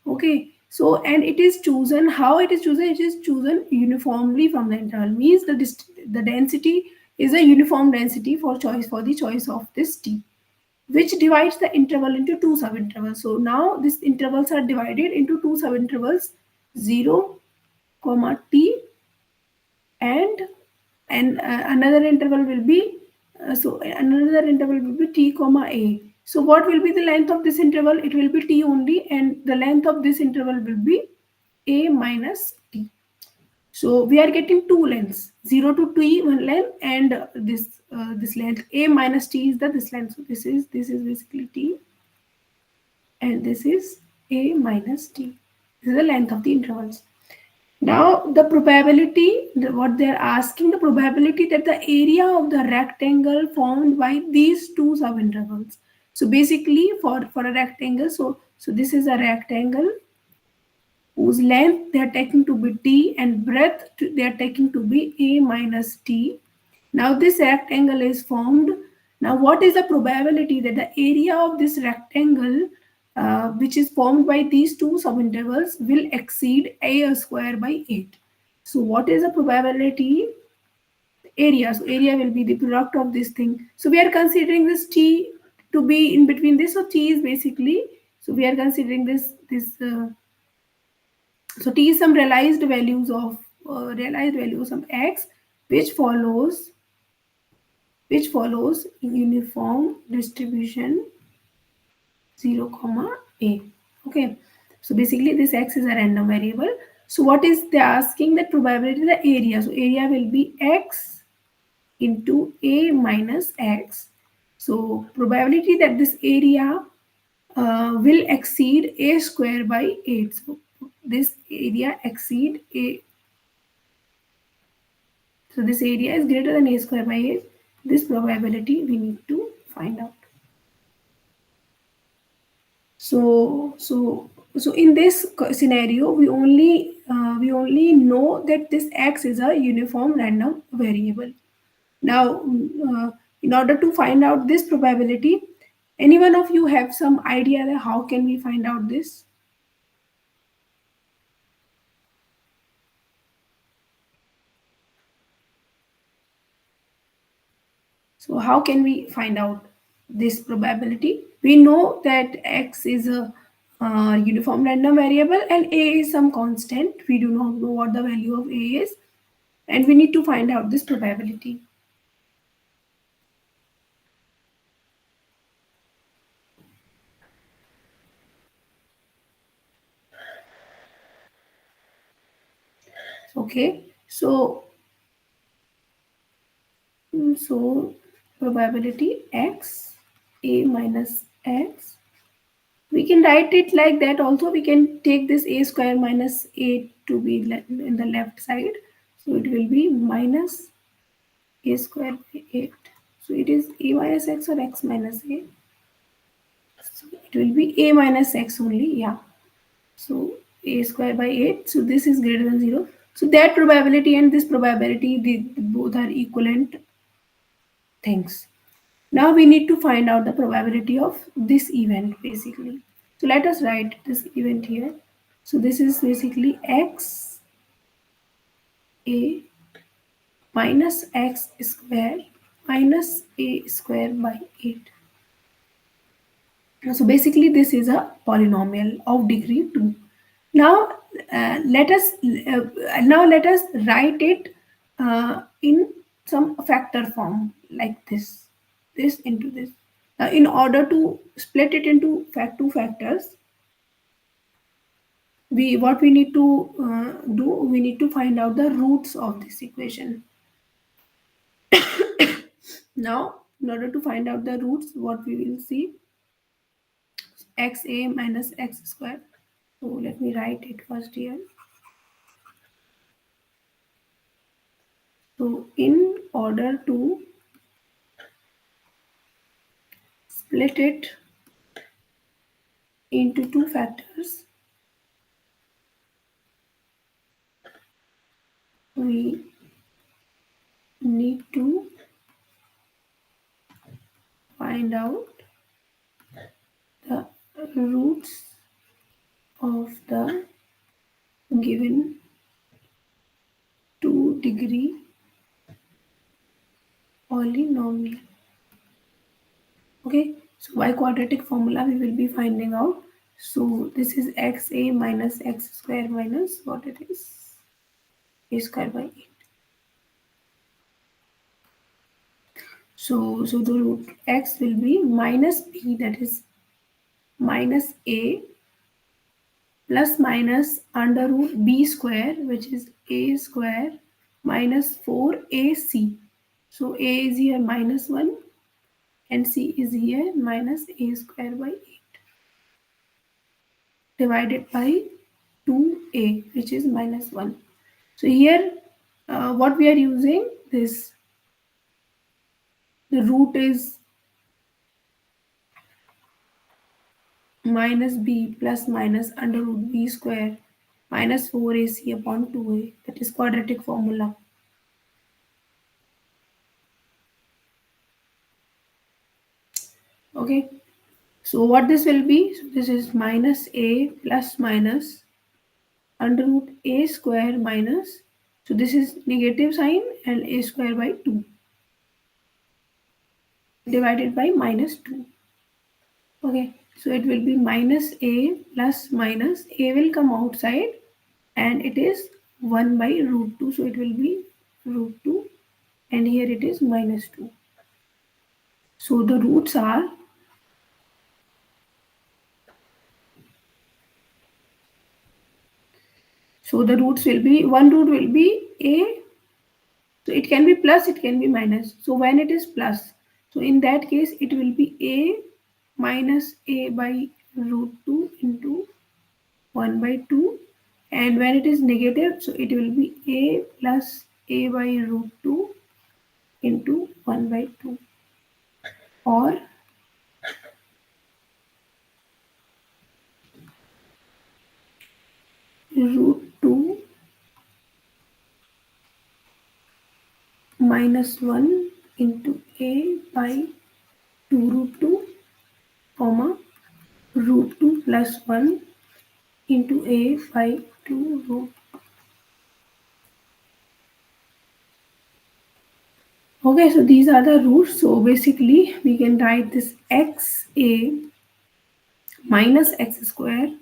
Okay, so and it is chosen, how it is chosen, it is chosen uniformly from the interval means the density is a uniform density for the choice of this T, which divides the interval into two subintervals. So now these intervals are divided into two subintervals, 0, comma T, and another interval will be another interval will be T, comma a. So what will be the length of this interval? It will be T only, and the length of this interval will be a minus T. So we are getting two lengths, 0 to T one length, and this length a minus T is the this length. So this is basically T, and this is a minus T. This is the length of the intervals. Now the probability, what they are asking, the probability that the area of the rectangle formed by these two subintervals. So basically for a rectangle, so this is a rectangle whose length they are taking to be t and breadth they are taking to be a minus t. Now this rectangle is formed. Now what is the probability that the area of this rectangle which is formed by these two subintervals will exceed a square by 8? So what is the probability? Area. So area will be the product of this thing. So we are considering this t to be in between this. So t is basically, so we are considering this. So t is some realized values of x, which follows uniform distribution 0, comma a. Okay, so basically this x is a random variable. So what is they asking? The probability, the area. So area will be x into a minus x. So probability that this area will exceed a square by 8. So this area exceed a, so this area is greater than a square by 8. This probability we need to find out. So in this scenario, we only know that this x is a uniform random variable. Now, in order to find out this probability, any one of you have some idea that how can we find out this? So how can we find out this probability? We know that x is a uniform random variable and a is some constant. We do not know what the value of a is, and we need to find out this probability. Okay, so probability x, a minus x. We can write it like that also. We can take this a square minus 8 to be in the left side. So it will be minus a square by 8. So it is a minus x or x minus a. So it will be a minus x only. Yeah. So a square by 8. So this is greater than 0. So that probability and this probability, they both are equivalent things. Now we need to find out the probability of this event basically. So let us write this event here. So this is basically x a minus x square minus a square by 8. So basically this is a polynomial of degree 2. Now let us write it in some factor form like this into this. In order to split it into two factors, we what we need to do, we need to find out the roots of this equation. Now in order to find out the roots, what we will see, xa minus x square. So let me write it first here. So in order to split it into two factors, we need to find out the roots of the given 2-degree polynomial. Okay, so by quadratic formula we will be finding out. So this is xa minus x square minus what it is, a square by 8. So the root x will be minus b, that is minus a plus minus under root b square, which is a square minus 4ac. So a is here minus 1 and c is here minus a square by 8 divided by 2a, which is minus 1. So here what we are using, this, the root is minus b plus minus under root b square minus 4ac upon 2a, that is quadratic formula. Okay, so what this will be, so this is minus a plus minus under root a square minus, so this is negative sign and a square by 2 divided by minus 2. Okay, so it will be minus a plus minus, a will come outside and it is 1 by root 2, so it will be root 2 and here it is minus 2. So the roots are, so the roots will be, one root will be a, so it can be plus, it can be minus. So when it is plus, so in that case it will be a minus a by root 2 into 1 by 2, and when it is negative, so it will be a plus a by root 2 into 1 by 2, or root 2 minus 1 into a by 2 root 2, comma root 2 plus 1 into a by 2 root. Okay, so these are the roots. So basically we can write this xa minus x square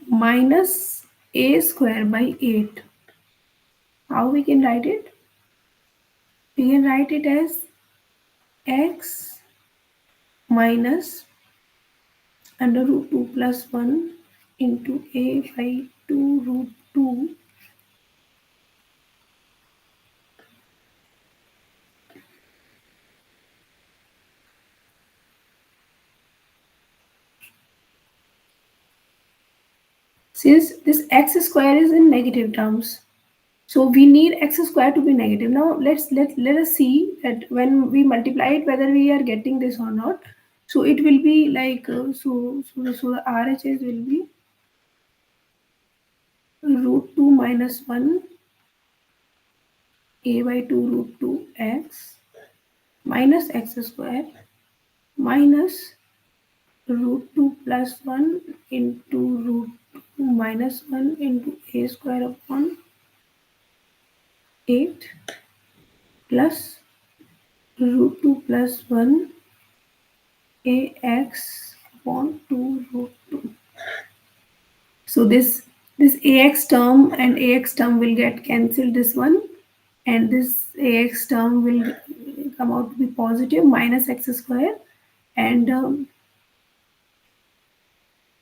minus a square by 8. How we can write it? We can write it as x minus under root 2 plus 1 into a by 2 root 2 since this x square is in negative terms. So we need x square to be negative. Now let us see that when we multiply it, whether we are getting this or not. So it will be like so the RHS will be root 2 minus 1 a by 2 root 2 x minus x square minus root 2 plus 1 into root 2 minus 1 into a square upon 8 plus root 2 plus 1 ax upon 2 root 2. So this ax term and ax term will get cancelled, this one, and this ax term will come out to be positive minus x square, and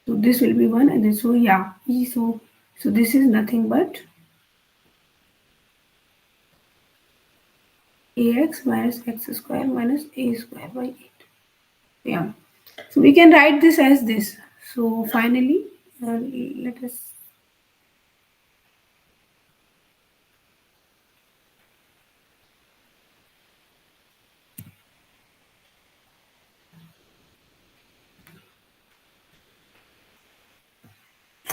so this will be 1, and this, so yeah, so this is nothing but ax minus x square minus a square by 8. Yeah, so we can write this as this. So finally, let us,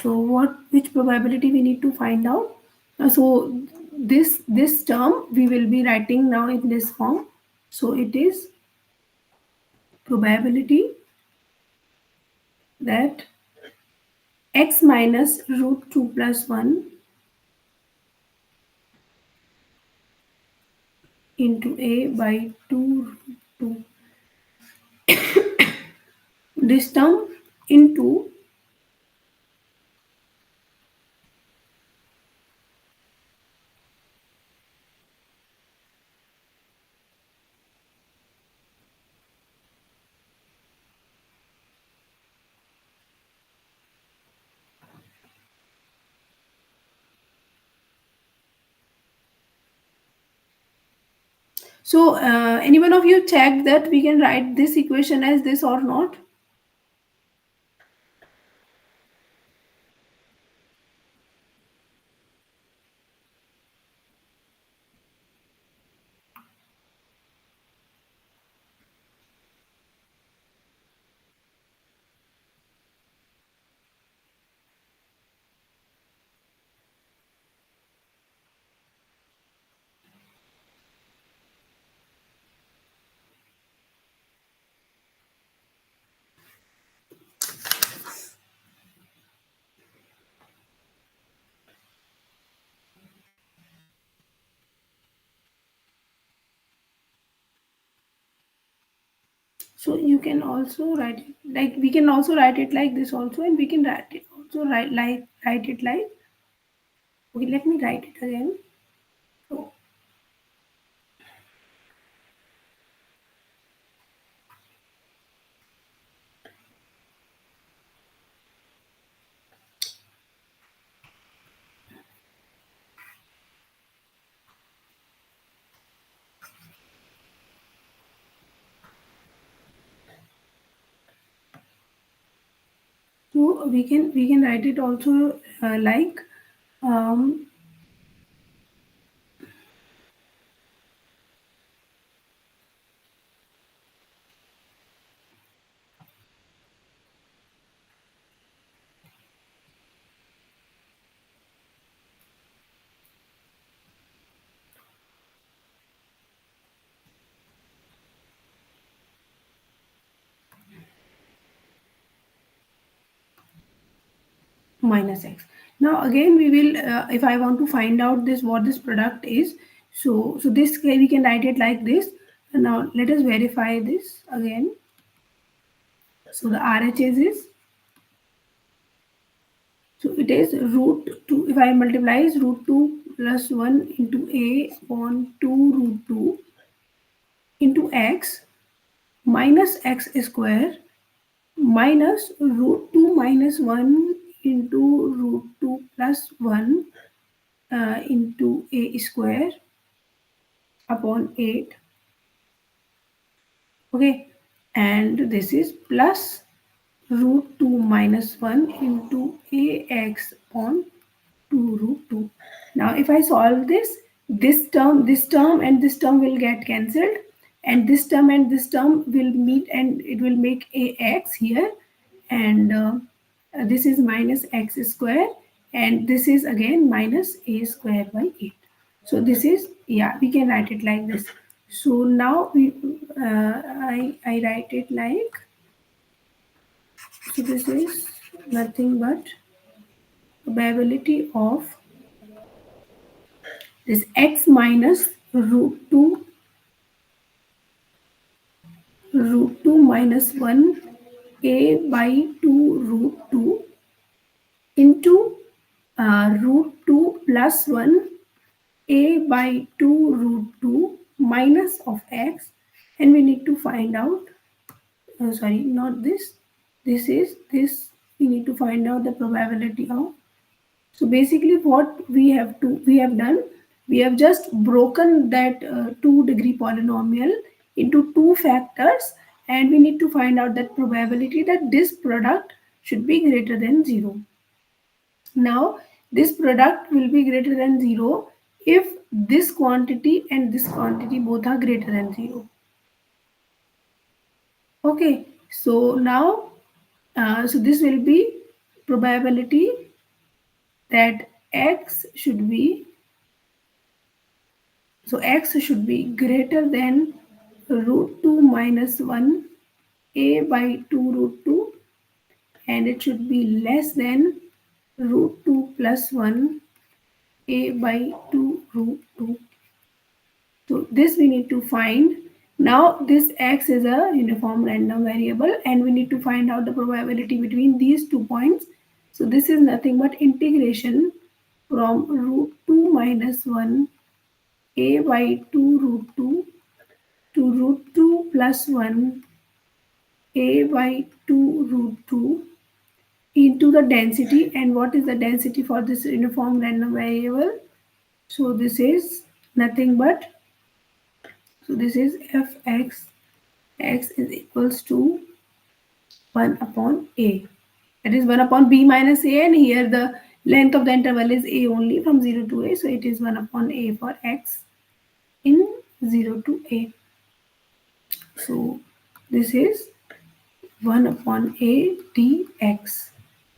so what, which probability we need to find out? So this term we will be writing now in this form. So it is probability that x minus root 2 plus 1 into a by 2 root 2, this term into, so any one of you checked that we can write this equation as this or not? So you can also write it like, we can also write it like this also, and we can write it also, write it like, okay, let me write it again. So so we can write it also like, um, minus x. Now again we will, if I want to find out this, what this product is, so this we can write it like this. And now let us verify this again. So the RHS is, so it is root 2, if I multiply root 2 plus 1 into a upon 2 root 2 into x minus x square minus root 2 minus 1 into root 2 plus 1 into a square upon 8. Okay, and this is plus root 2 minus 1 into ax upon 2 root 2. Now if I solve this, this term and this term will get cancelled, and this term and this term will meet, and it will make ax here, and this is minus x square, and this is again minus a square by 8. So this is, yeah, we can write it like this. So now I write it like, so this is nothing but probability of this x minus root 2 minus 1 a by 2 root 2 into root 2 plus 1 a by 2 root 2 minus of x, and we need to find out, sorry, not this, this is this, we need to find out the probability of. So basically what we have done, we have just broken that 2-degree polynomial into two factors, and we need to find out that probability that this product should be greater than 0. Now this product will be greater than 0 if this quantity and this quantity both are greater than 0. Okay, so now so this will be probability that x should be, so x should be greater than root 2 minus 1 a by 2 root 2, and it should be less than root 2 plus 1 a by 2 root 2. So this we need to find. Now this x is a uniform random variable, and we need to find out the probability between these 2 points. So this is nothing but integration from root 2 minus 1 a by 2 root 2 to root 2 plus 1 a by 2 root 2 into the density. And what is the density for this uniform random variable? So this is nothing but, so this is fx, x is equals to 1 upon a, that is 1 upon b minus a, and here the length of the interval is a only from 0 to a, so it is 1 upon a for x in 0 to a. So this is 1 upon a dx.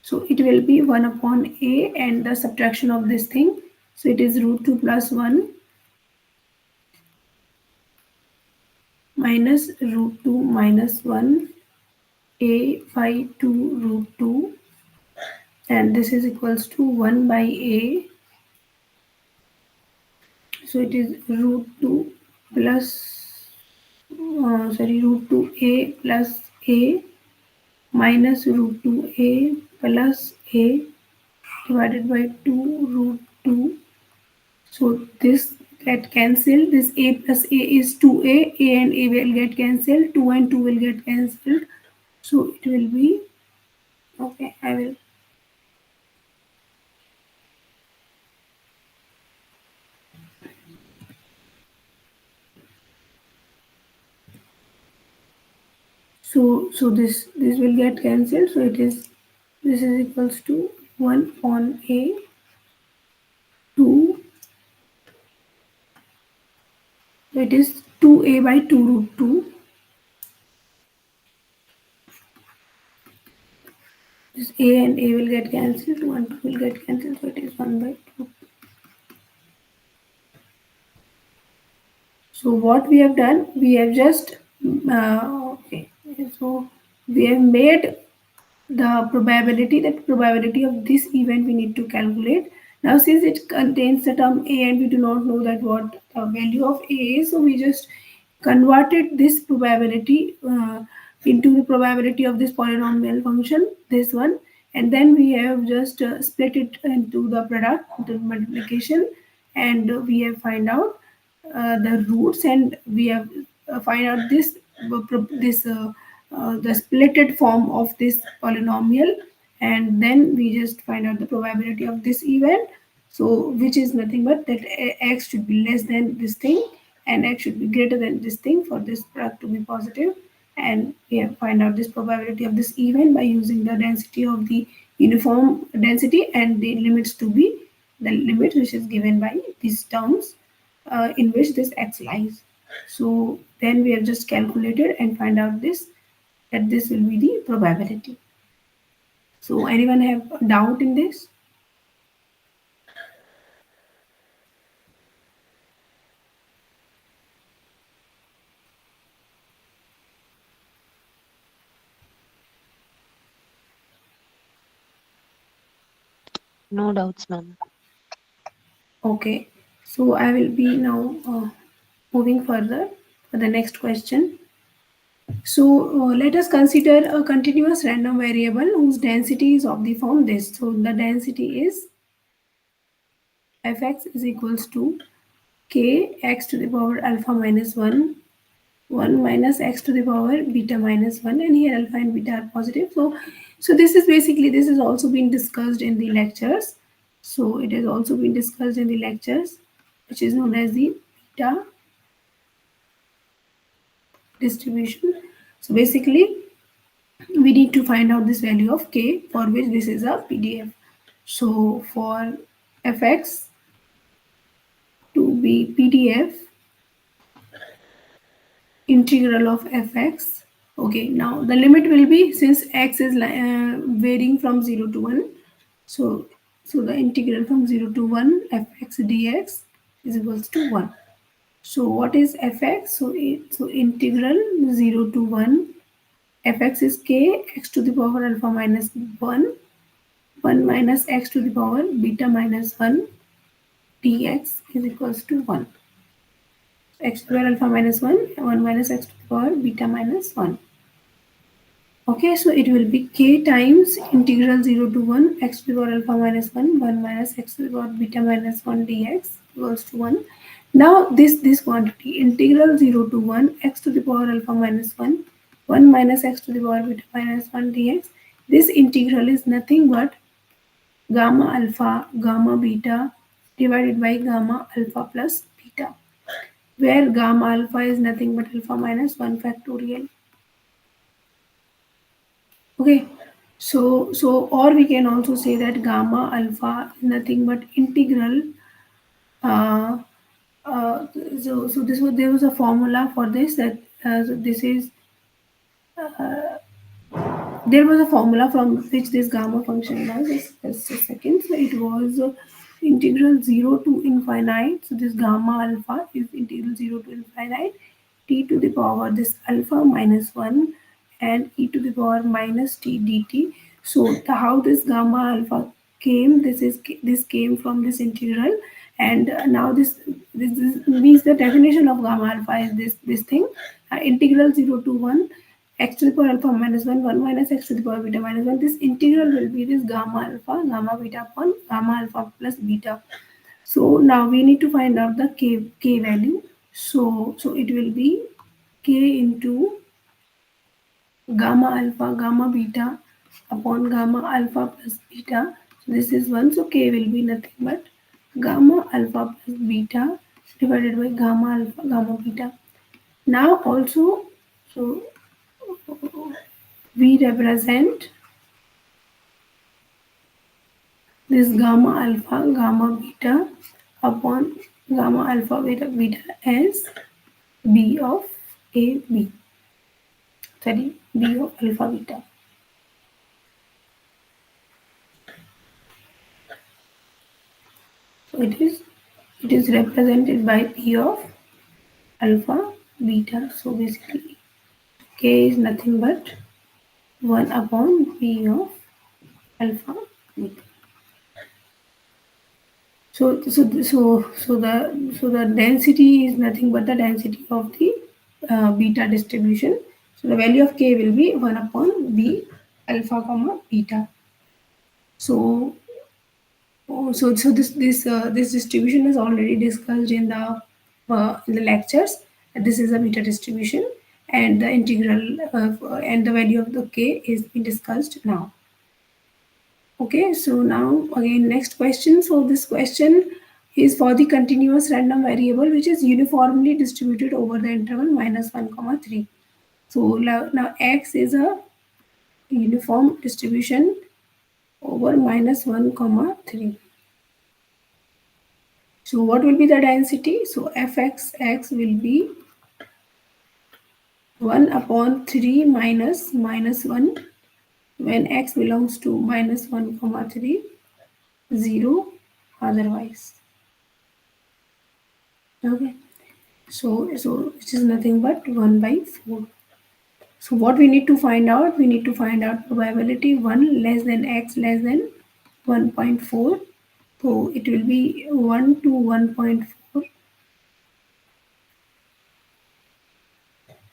So it will be 1 upon a and the subtraction of this thing. So it is root 2 plus 1 minus root 2 minus 1 a by 2 root 2, and this is equals to 1 by a. So it is root 2 plus, root 2a plus a minus root 2a plus a divided by 2 root 2. So this get cancelled. This a plus a is 2a, a and a will get cancelled, 2 and 2 will get cancelled. So it will be, okay, I will, so this will get cancelled. So it is, this is equals to 1 on a 2, it is 2a by 2 root 2. This a and a will get cancelled, 1 2 will get cancelled, so it is 1 by 2. So what we have done, we have just okay, so we have made the probability, that probability of this event we need to calculate. Now since it contains the term a and we do not know that what the value of a is, so we just converted this probability into the probability of this polynomial function, this one, and then we have just split it into the product, the multiplication, and we have find out the roots, and we have find out this this the splitted form of this polynomial, and then we just find out the probability of this event. So which is nothing but that x should be less than this thing and x should be greater than this thing for this product to be positive, and we have find out this probability of this event by using the density of the uniform density and the limits to be the limit which is given by these terms in which this x lies. So then we have just calculated and find out this, that this will be the probability. So anyone have a doubt in this? No doubts, ma'am. Okay. So I will be now moving further for the next question. So let us consider a continuous random variable whose density is of the form this. So the density is fx is equals to k x to the power alpha minus 1, 1 minus x to the power beta minus 1, and here alpha and beta are positive. So this is basically, this has also been discussed in the lectures. So it has also been discussed in the lectures, which is known as the beta distribution. So basically we need to find out this value of k, for which this is a PDF. So for fx to be PDF, integral of fx, okay, now the limit will be, since x is varying from 0 to 1, so the integral from 0 to 1 fx dx is equals to 1. So what is fx? So integral 0 to 1 fx is k x to the power alpha minus 1, 1 minus x to the power beta minus 1 dx is equals to 1. X to the power alpha minus 1, 1 minus x to the power beta minus 1. Okay, so it will be k times integral 0 to 1 x to the power alpha minus 1, 1 minus x to the power beta minus 1 dx equals to 1. Now this quantity, integral 0 to 1 x to the power alpha minus 1, 1 minus x to the power beta minus 1 dx, this integral is nothing but gamma alpha gamma beta divided by gamma alpha plus beta, where gamma alpha is nothing but alpha minus 1 factorial. Okay, so or we can also say that gamma alpha is nothing but integral. Uh, uh, so this was, there was a formula for this, that so this is there was a formula from which this gamma function was. Just a second. So it was integral 0 to infinite. So this gamma alpha is integral 0 to infinite t to the power this alpha minus 1 and e to the power minus t dt. So how this gamma alpha came, this came from this integral, and now this means the definition of gamma alpha is this thing, integral 0 to 1 x to the power alpha minus 1, 1 minus x to the power beta minus 1. This integral will be this gamma alpha gamma beta upon gamma alpha plus beta. So now we need to find out the k value. So it will be k into gamma alpha gamma beta upon gamma alpha plus beta. So this is 1. So k will be nothing but gamma alpha plus beta divided by gamma alpha gamma beta. Now also, so we represent this gamma alpha gamma beta upon gamma alpha beta beta as b of a b, sorry, b of alpha beta. So it is represented by p of alpha beta. So basically k is nothing but 1 upon p of alpha beta. So the density is nothing but the density of the beta distribution. So the value of k will be 1 upon b alpha comma beta. So this distribution is already discussed in the lectures. This is a beta distribution, and the integral and the value of the k is being discussed now. Okay, so now again next question. So this question is for the continuous random variable which is uniformly distributed over the interval minus 1 comma 3. So now x is a uniform distribution over minus 1 comma 3. So what will be the density? So fx will be 1 upon 3 minus minus 1 when x belongs to minus 1 comma 3, 0 otherwise. Okay, so which is nothing but 1 by 4. So what we need to find out? We need to find out probability 1 less than x less than 1.4. So it will be 1 to 1.4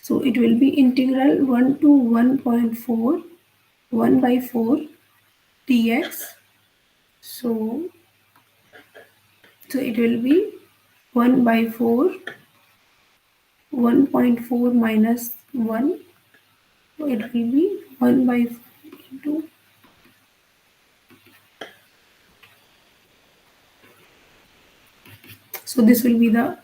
So it will be integral 1 to 1.4 1 by 4 dx. So it will be 1 by 4 1.4 minus 1. So it will be 1 by 4 into. So this will be the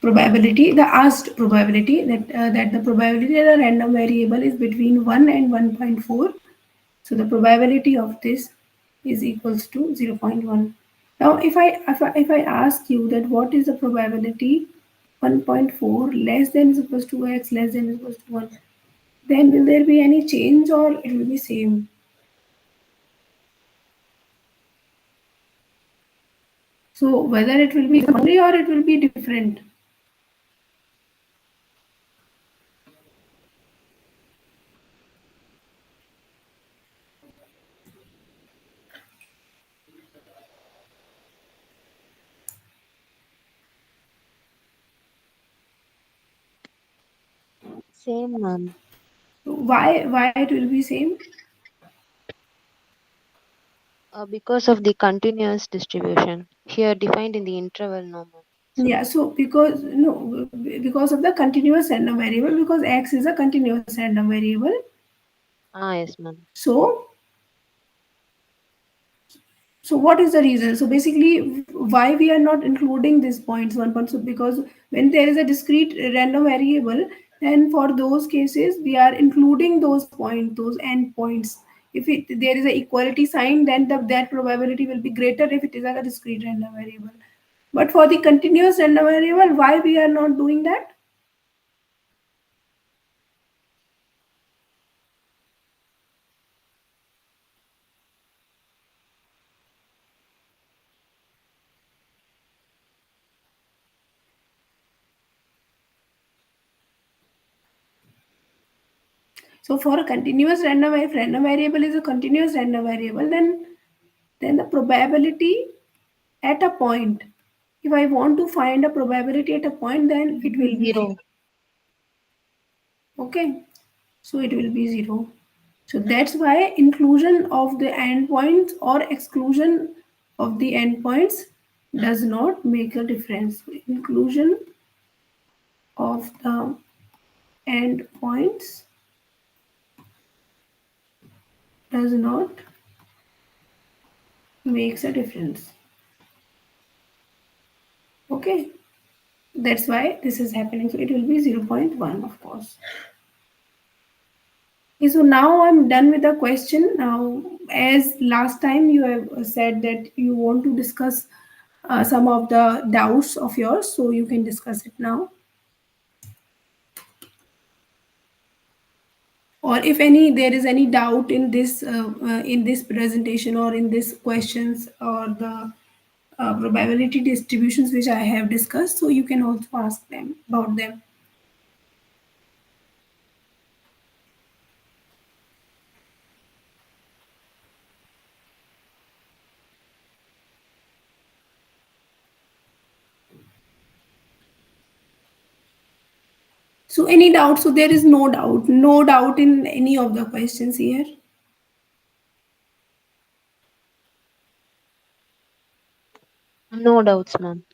probability, the asked probability, that the probability that a random variable is between 1 and 1.4. So the probability of this is equals to 0.1. Now if I ask you that what is the probability 1.4 less than is equals to x less than is equals to 1, then will there be any change or it will be same? So whether it will be only or it will be different. Same, ma'am. So why it will be same? Because of the continuous distribution here defined in the interval, no, ma'am. So, Yeah, so because no, because of the continuous random variable, because x is a continuous random variable. yes, ma'am. So what is the reason? So basically, why we are not including these points 1 point? So because when there is a discrete random variable, then for those cases we are including those points, those endpoints. If there is a equality sign, then that probability will be greater if it is a discrete random variable. But for the continuous random variable, why we are not doing that? So for a continuous random, if random variable is a continuous random variable, then the probability at a point, if I want to find a probability at a point, then it will be Zero. zero. Okay, so it will be zero. So that's why inclusion of the endpoints or exclusion of the endpoints does not make a difference. Inclusion of the endpoints does not makes a difference. Okay, that's why this is happening. So it will be 0.1, of course. Okay, so now I'm done with the question. Now, as last time you have said that you want to discuss some of the doubts of yours, so you can discuss it now. Or if any there is any doubt in this presentation or in this questions or the probability distributions which I have discussed, so you can also ask them about them. So any doubt? So there is no doubt in any of the questions here. No doubts, ma'am.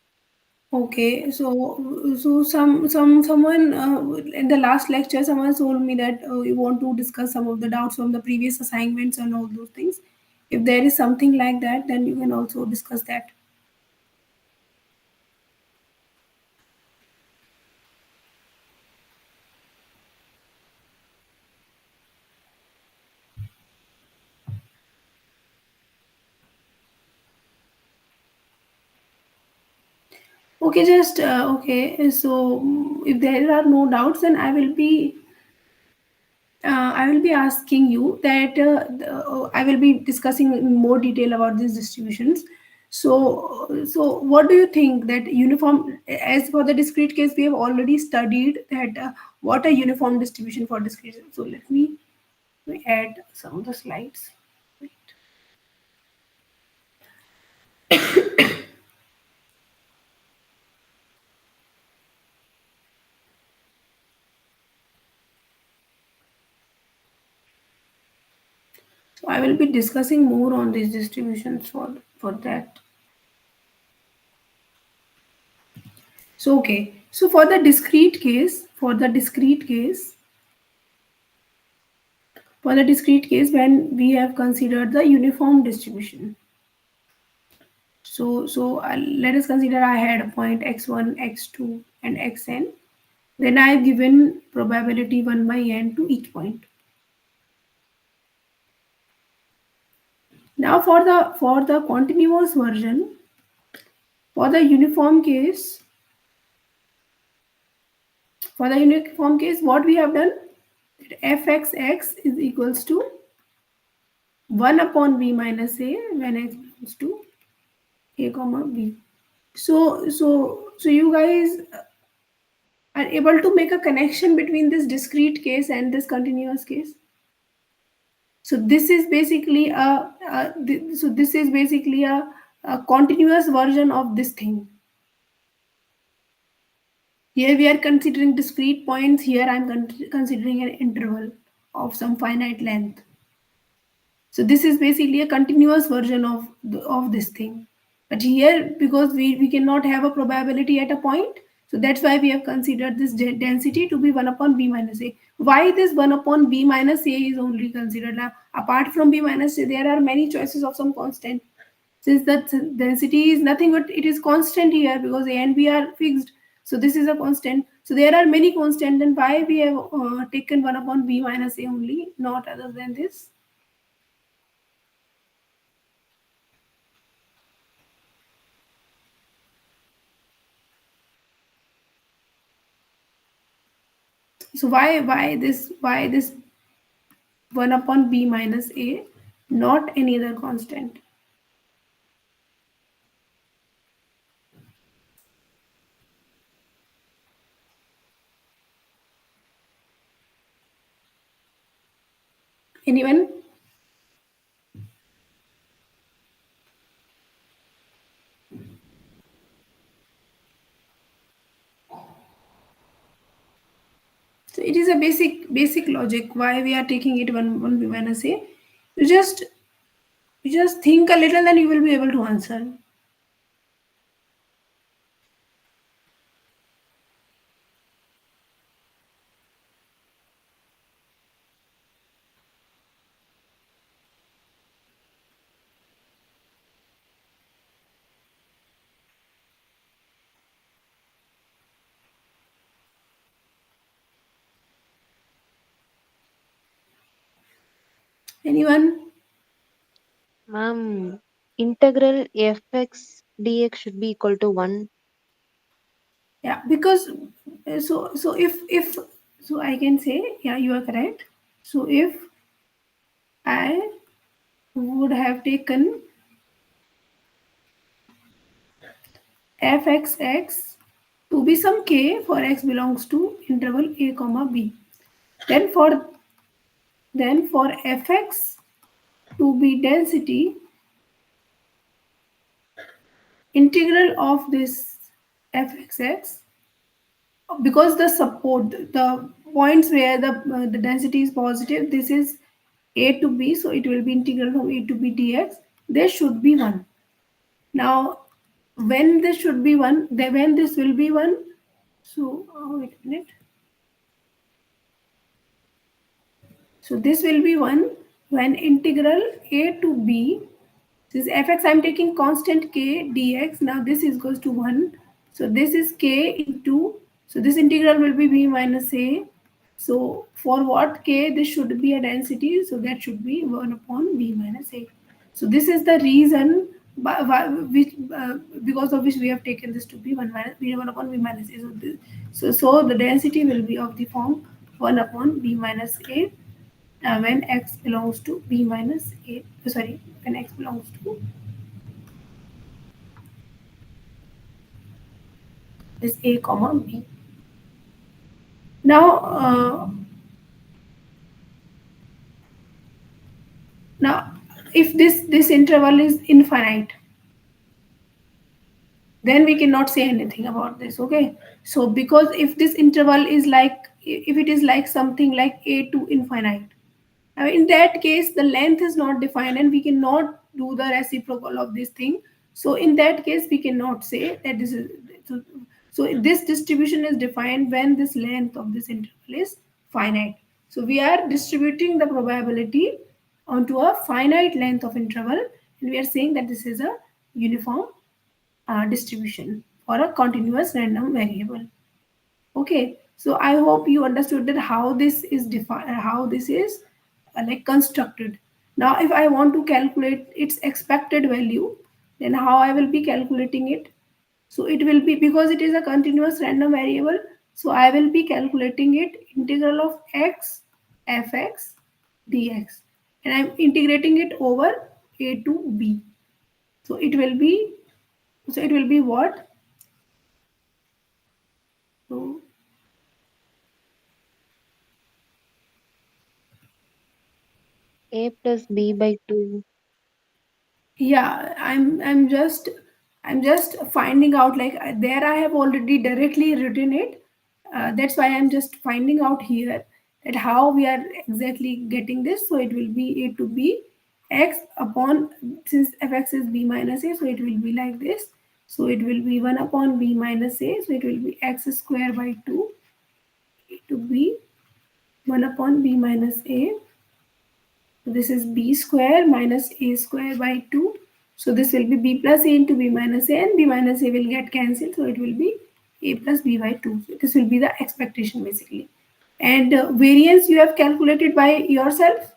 Okay, so someone in the last lecture, someone told me that you want to discuss some of the doubts from the previous assignments and all those things. If there is something like that, then you can also discuss that. Okay, just okay. So if there are no doubts, then I will be asking you that I will be discussing in more detail about these distributions. So what do you think that uniform, as for the discrete case, we have already studied that what a uniform distribution for discrete. So let me add some of the slides. Wait. So I will be discussing more on these distributions for that. So okay, so for the discrete case when we have considered the uniform distribution. So let us consider I had a point x1, x2, and xn. Then I have given probability 1 by n to each point. Now for the continuous version, for the uniform case, what we have done, fxx is equals to 1 upon b minus a when x belongs to a comma b. So you guys are able to make a connection between this discrete case and this continuous case. So this is basically a continuous version of this thing. Here we are considering discrete points. Here I am considering an interval of some finite length. So this is basically a continuous version of this thing. But here, because we cannot have a probability at a point, so that's why we have considered this density to be 1 upon b minus a. Why this 1 upon b minus a is only considered? Now, apart from b minus a, there are many choices of some constant. Since the density is nothing but it is constant here because a and b are fixed. So this is a constant. So there are many constants, and why we have taken 1 upon b minus a only, not other than this. So why this 1 upon b minus a, not any other constant? Anyone? So it is a basic logic why we are taking it 1 b minus a. You just think a little, then you will be able to answer. Anyone? Ma'am, integral fx dx should be equal to 1. Yeah, because if so I can say, yeah, you are correct. So if I would have taken fxx to be some k for x belongs to interval a comma b, then for fx to be density, integral of this fxx, because the points where the density is positive, this is a to b, so it will be integral from a to b dx. There should be 1. Now when this should be 1, then when this will be 1, so wait a minute. So this will be 1 when integral a to b, this fx I am taking constant k dx. Now this is goes to 1. So this is k into, so this integral will be b minus a. So for what k, this should be a density. So that should be 1 upon b minus a. So this is the reason because of which we have taken this to be 1 minus b 1 upon b minus a. So the density will be of the form 1 upon b minus a when x belongs to b minus a. Sorry, when x belongs to this a comma b. Now, now if this interval is infinite, then we cannot say anything about this. Okay, so because if this interval is like, if it is like something like a to infinite, In that case, the length is not defined and we cannot do the reciprocal of this thing. So in that case, we cannot say that this is, so, so this distribution is defined when this length of this interval is finite. So we are distributing the probability onto a finite length of interval, and we are saying that this is a uniform distribution for a continuous random variable. Okay, so I hope you understood that how this is defined, how this is like constructed. Now if I want to calculate its expected value, then how I will be calculating it? So it will be, because it is a continuous random variable, so I will be calculating it integral of x fx dx, and I'm integrating it over a to b. So it will be, so it will be what? So A plus B by 2. yeah, I'm just finding out, like there I have already directly written it. That's why I'm just finding out here that how we are exactly getting this. So it will be a to b x upon, since fx is b minus a, so it will be like this. So it will be 1 upon b minus a, so it will be x square by 2 a to b 1 upon b minus a. So this is b square minus a square by 2. So this will be b plus a into b minus a, and b minus a will get cancelled. So it will be a plus b by 2. So this will be the expectation basically. And variance you have calculated by yourself.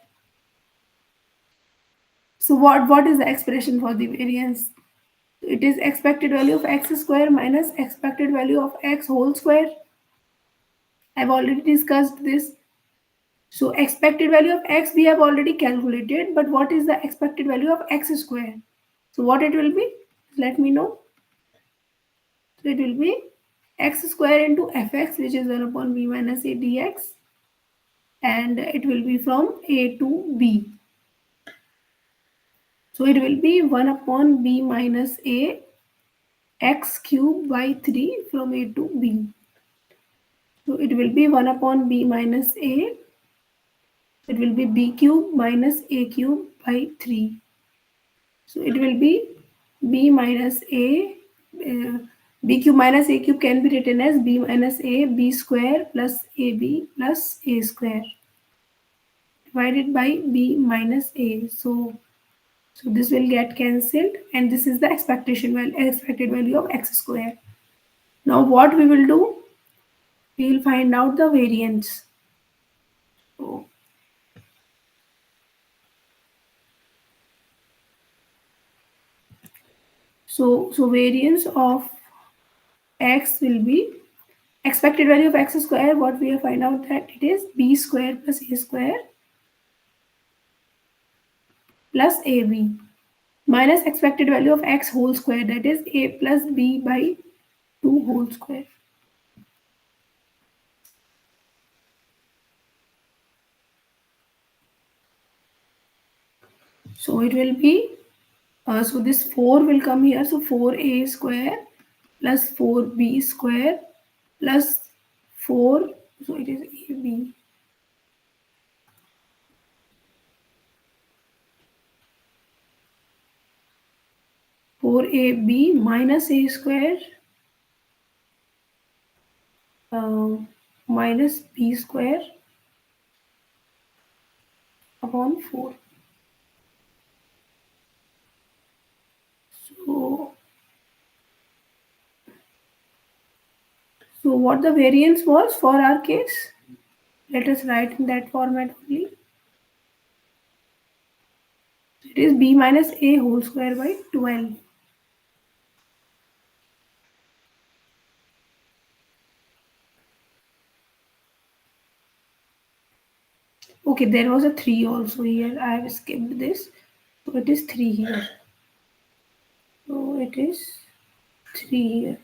So what is the expression for the variance? It is expected value of x square minus expected value of x whole square. I've already discussed this. So expected value of x we have already calculated, but what is the expected value of x square? So what it will be? Let me know. So it will be x square into fx, which is 1 upon b minus a dx, and it will be from a to b. So it will be 1 upon b minus a x cube by 3 from a to b. So it will be 1 upon b minus a, it will be b cube minus a cube by 3. So it will be b minus a, uh, b cube minus a cube can be written as b minus a b square plus ab plus a square divided by b minus a. So this will get cancelled, and this is the expected value of x square. Now what we will do? We will find out the variance. So, so variance of x will be expected value of x square. What we have find out that it is b square plus a square plus ab minus expected value of x whole square, that is a plus b by 2 whole square. So it will be, so this 4 will come here, so 4a square plus 4b square plus 4, so it is ab 4ab minus a square minus b square upon 4. So, so what the variance was for our case? Let us write in that format only. It is b minus a whole square by 12. Okay, there was a 3 also here. I have skipped this. So it is 3 here. So it is 3 here.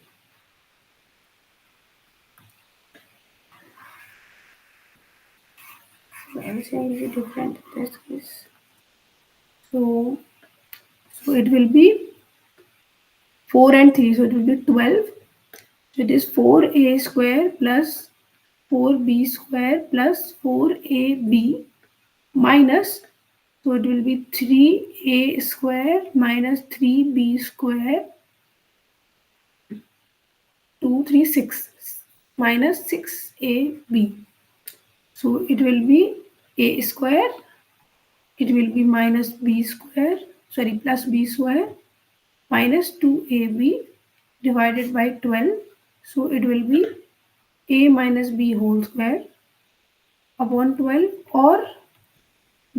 So everything will be different in this case. So it will be 4 and 3. So it will be 12. So it is 4a square plus 4b square plus 4ab minus, so it will be 3a square minus 3b square 236 minus 6ab. So it will be a square, it will be minus b square, sorry, plus b square minus 2ab divided by 12. So it will be a minus b whole square upon 12, or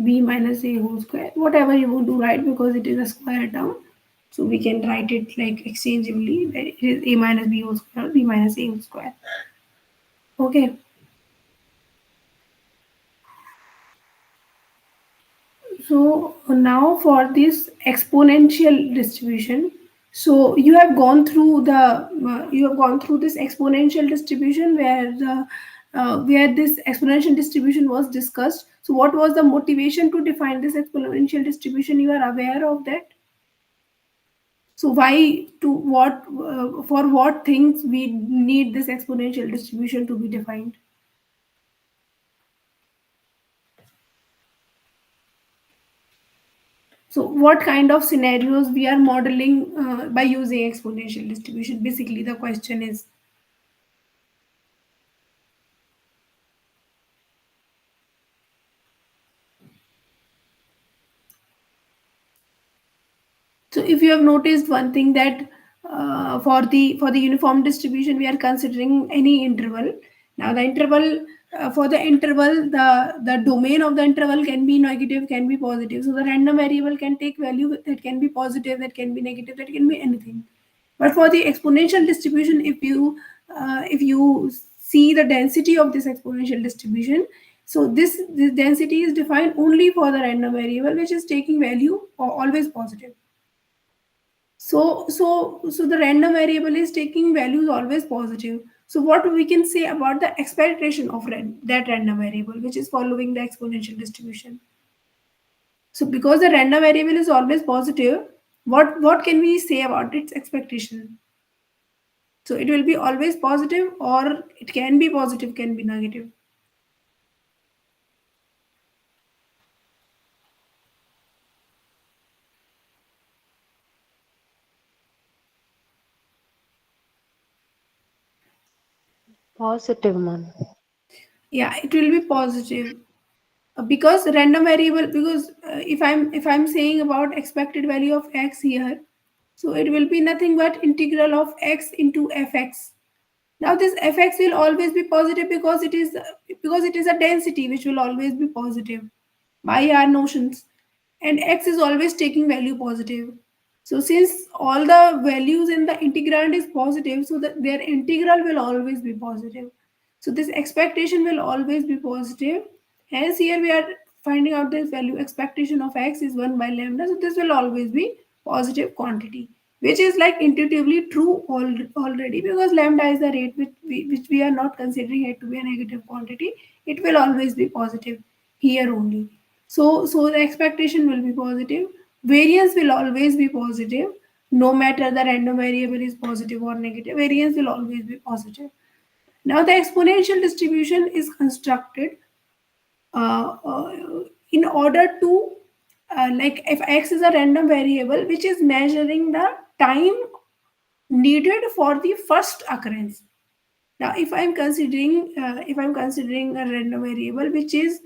b minus a whole square, whatever you want to write, because it is a square term. So we can write it like exchangeably, that it is a minus b whole square or b minus a whole square. Okay. So now for this exponential distribution, so you have gone through this exponential distribution where the where this exponential distribution was discussed. So what was the motivation to define this exponential distribution? You are aware of that. So why to what for what things we need this exponential distribution to be defined? So what kind of scenarios we are modeling by using exponential distribution? Basically, the question is. So if you have noticed one thing, that for the uniform distribution we are considering any interval. Now the interval, for the interval, the domain of the interval can be negative, can be positive. So the random variable can take value that can be positive, that can be negative, that can be anything. But for the exponential distribution, if you see the density of this exponential distribution, so this density is defined only for the random variable, which is taking value always positive. So the random variable is taking values always positive. So what we can say about the expectation of that random variable, which is following the exponential distribution? So because the random variable is always positive, what can we say about its expectation? So it will be always positive, or it can be positive, can be negative. Positive, man. Yeah, it will be positive. Because random variable, because if I'm saying about expected value of x here, so it will be nothing but integral of x into fx. Now this fx will always be positive, because it is a density which will always be positive by our notions, and x is always taking value positive. So since all the values in the integrand is positive, so that their integral will always be positive. So this expectation will always be positive. Hence here we are finding out this value, expectation of x is 1 by lambda. So this will always be positive quantity, which is like intuitively true already, because lambda is the rate which we are not considering it to be a negative quantity. It will always be positive here only. So the expectation will be positive. Variance will always be positive, no matter the random variable is positive or negative. Variance will always be positive. Now the exponential distribution is constructed in order to, like if x is a random variable which is measuring the time needed for the first occurrence. Now if I'm considering a random variable which is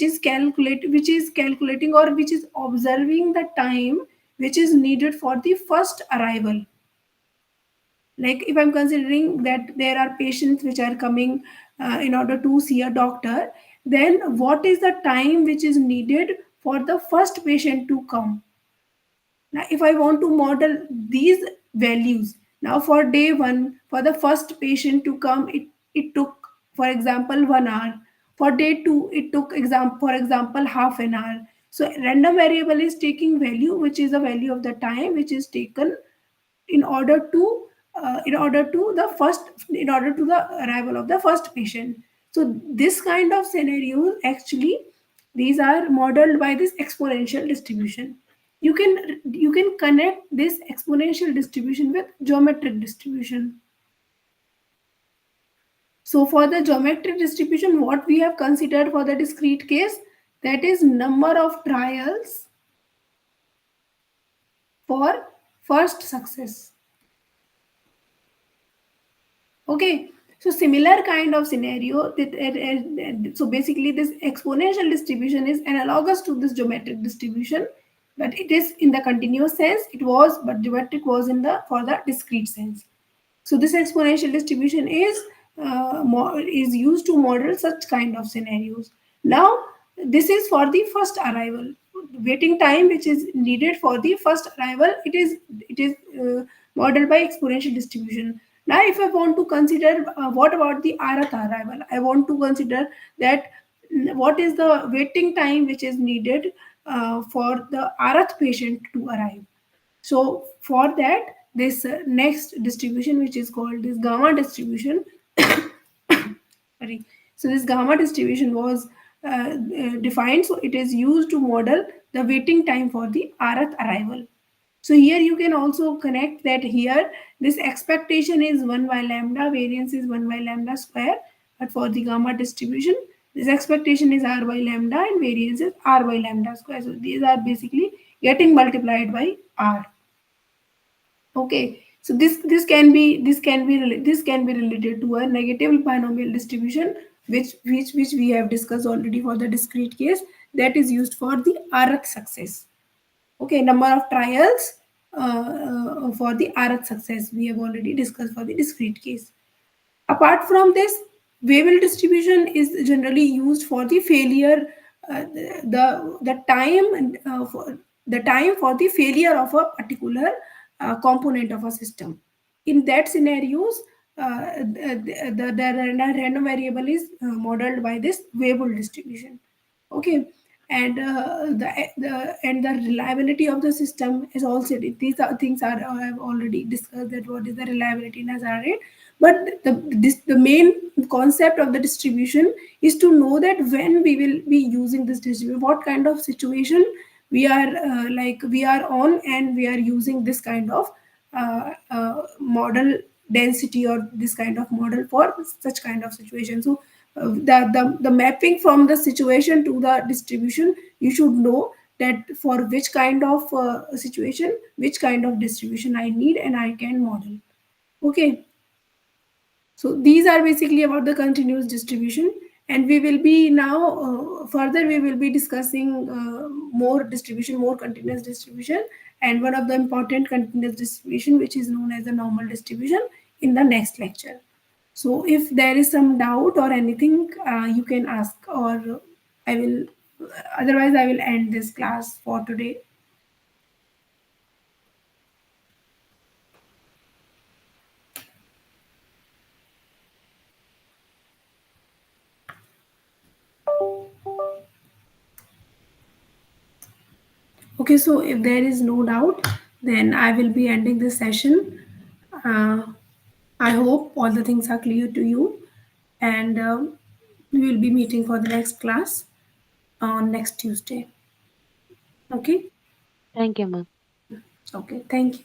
calculating, or which is observing the time which is needed for the first arrival. Like if I'm considering that there are patients which are coming in order to see a doctor, then what is the time which is needed for the first patient to come? Now if I want to model these values, now for day 1, for the first patient to come, it took, for example, 1 hour. For day 2, it took for example, half an hour. So random variable is taking value which is the value of the time which is taken in order to in order to the arrival of the first patient. So this kind of scenarios, actually, these are modeled by this exponential distribution. You can connect this exponential distribution with geometric distribution. So for the geometric distribution, what we have considered for the discrete case, that is number of trials for first success. Okay, so similar kind of scenario. So basically, this exponential distribution is analogous to this geometric distribution, but it is in the continuous sense. It was, but geometric was in the for the discrete sense. So this exponential distribution is used to model such kind of scenarios. Now, this is for the first arrival. Waiting time which is needed for the first arrival, it is modeled by exponential distribution. Now, if I want to consider what about the rth arrival, I want to consider that what is the waiting time which is needed for the rth patient to arrive. So for that, this next distribution, which is called this gamma distribution, sorry. So this gamma distribution was defined. So it is used to model the waiting time for the rth arrival. So here you can also connect that here this expectation is 1 by lambda, variance is 1 by lambda square. But for the gamma distribution, this expectation is r by lambda and variance is r by lambda square. So these are basically getting multiplied by r. Okay, so this can be related to a negative binomial distribution, which we have discussed already for the discrete case, that is used for the rth success. Okay, number of trials for the rth success we have already discussed for the discrete case. Apart from this, Wavell distribution is generally used for the failure, the time the time for the failure of a particular component of a system. In that scenarios, the random variable is modeled by this Wavell distribution. Okay, and the reliability of the system is also, these are things are I have already discussed that what is the reliability in hazard rate. But the main concept of the distribution is to know that when we will be using this distribution, what kind of situation we are we are on, and we are using this kind of model density or this kind of model for such kind of situation. So the mapping from the situation to the distribution, you should know that for which kind of situation, which kind of distribution I need and I can model. Okay, so these are basically about the continuous distribution, and we will be now further we will be discussing more distribution, more continuous distribution, and one of the important continuous distribution which is known as the normal distribution in the next lecture. So if there is some doubt or anything, you can ask, or I will, otherwise I will end this class for today. Okay, so if there is no doubt, then I will be ending this session. Uh, I hope all the things are clear to you, and we will be meeting for the next class on next Tuesday. Okay, Thank you, ma'am. okay, thank you.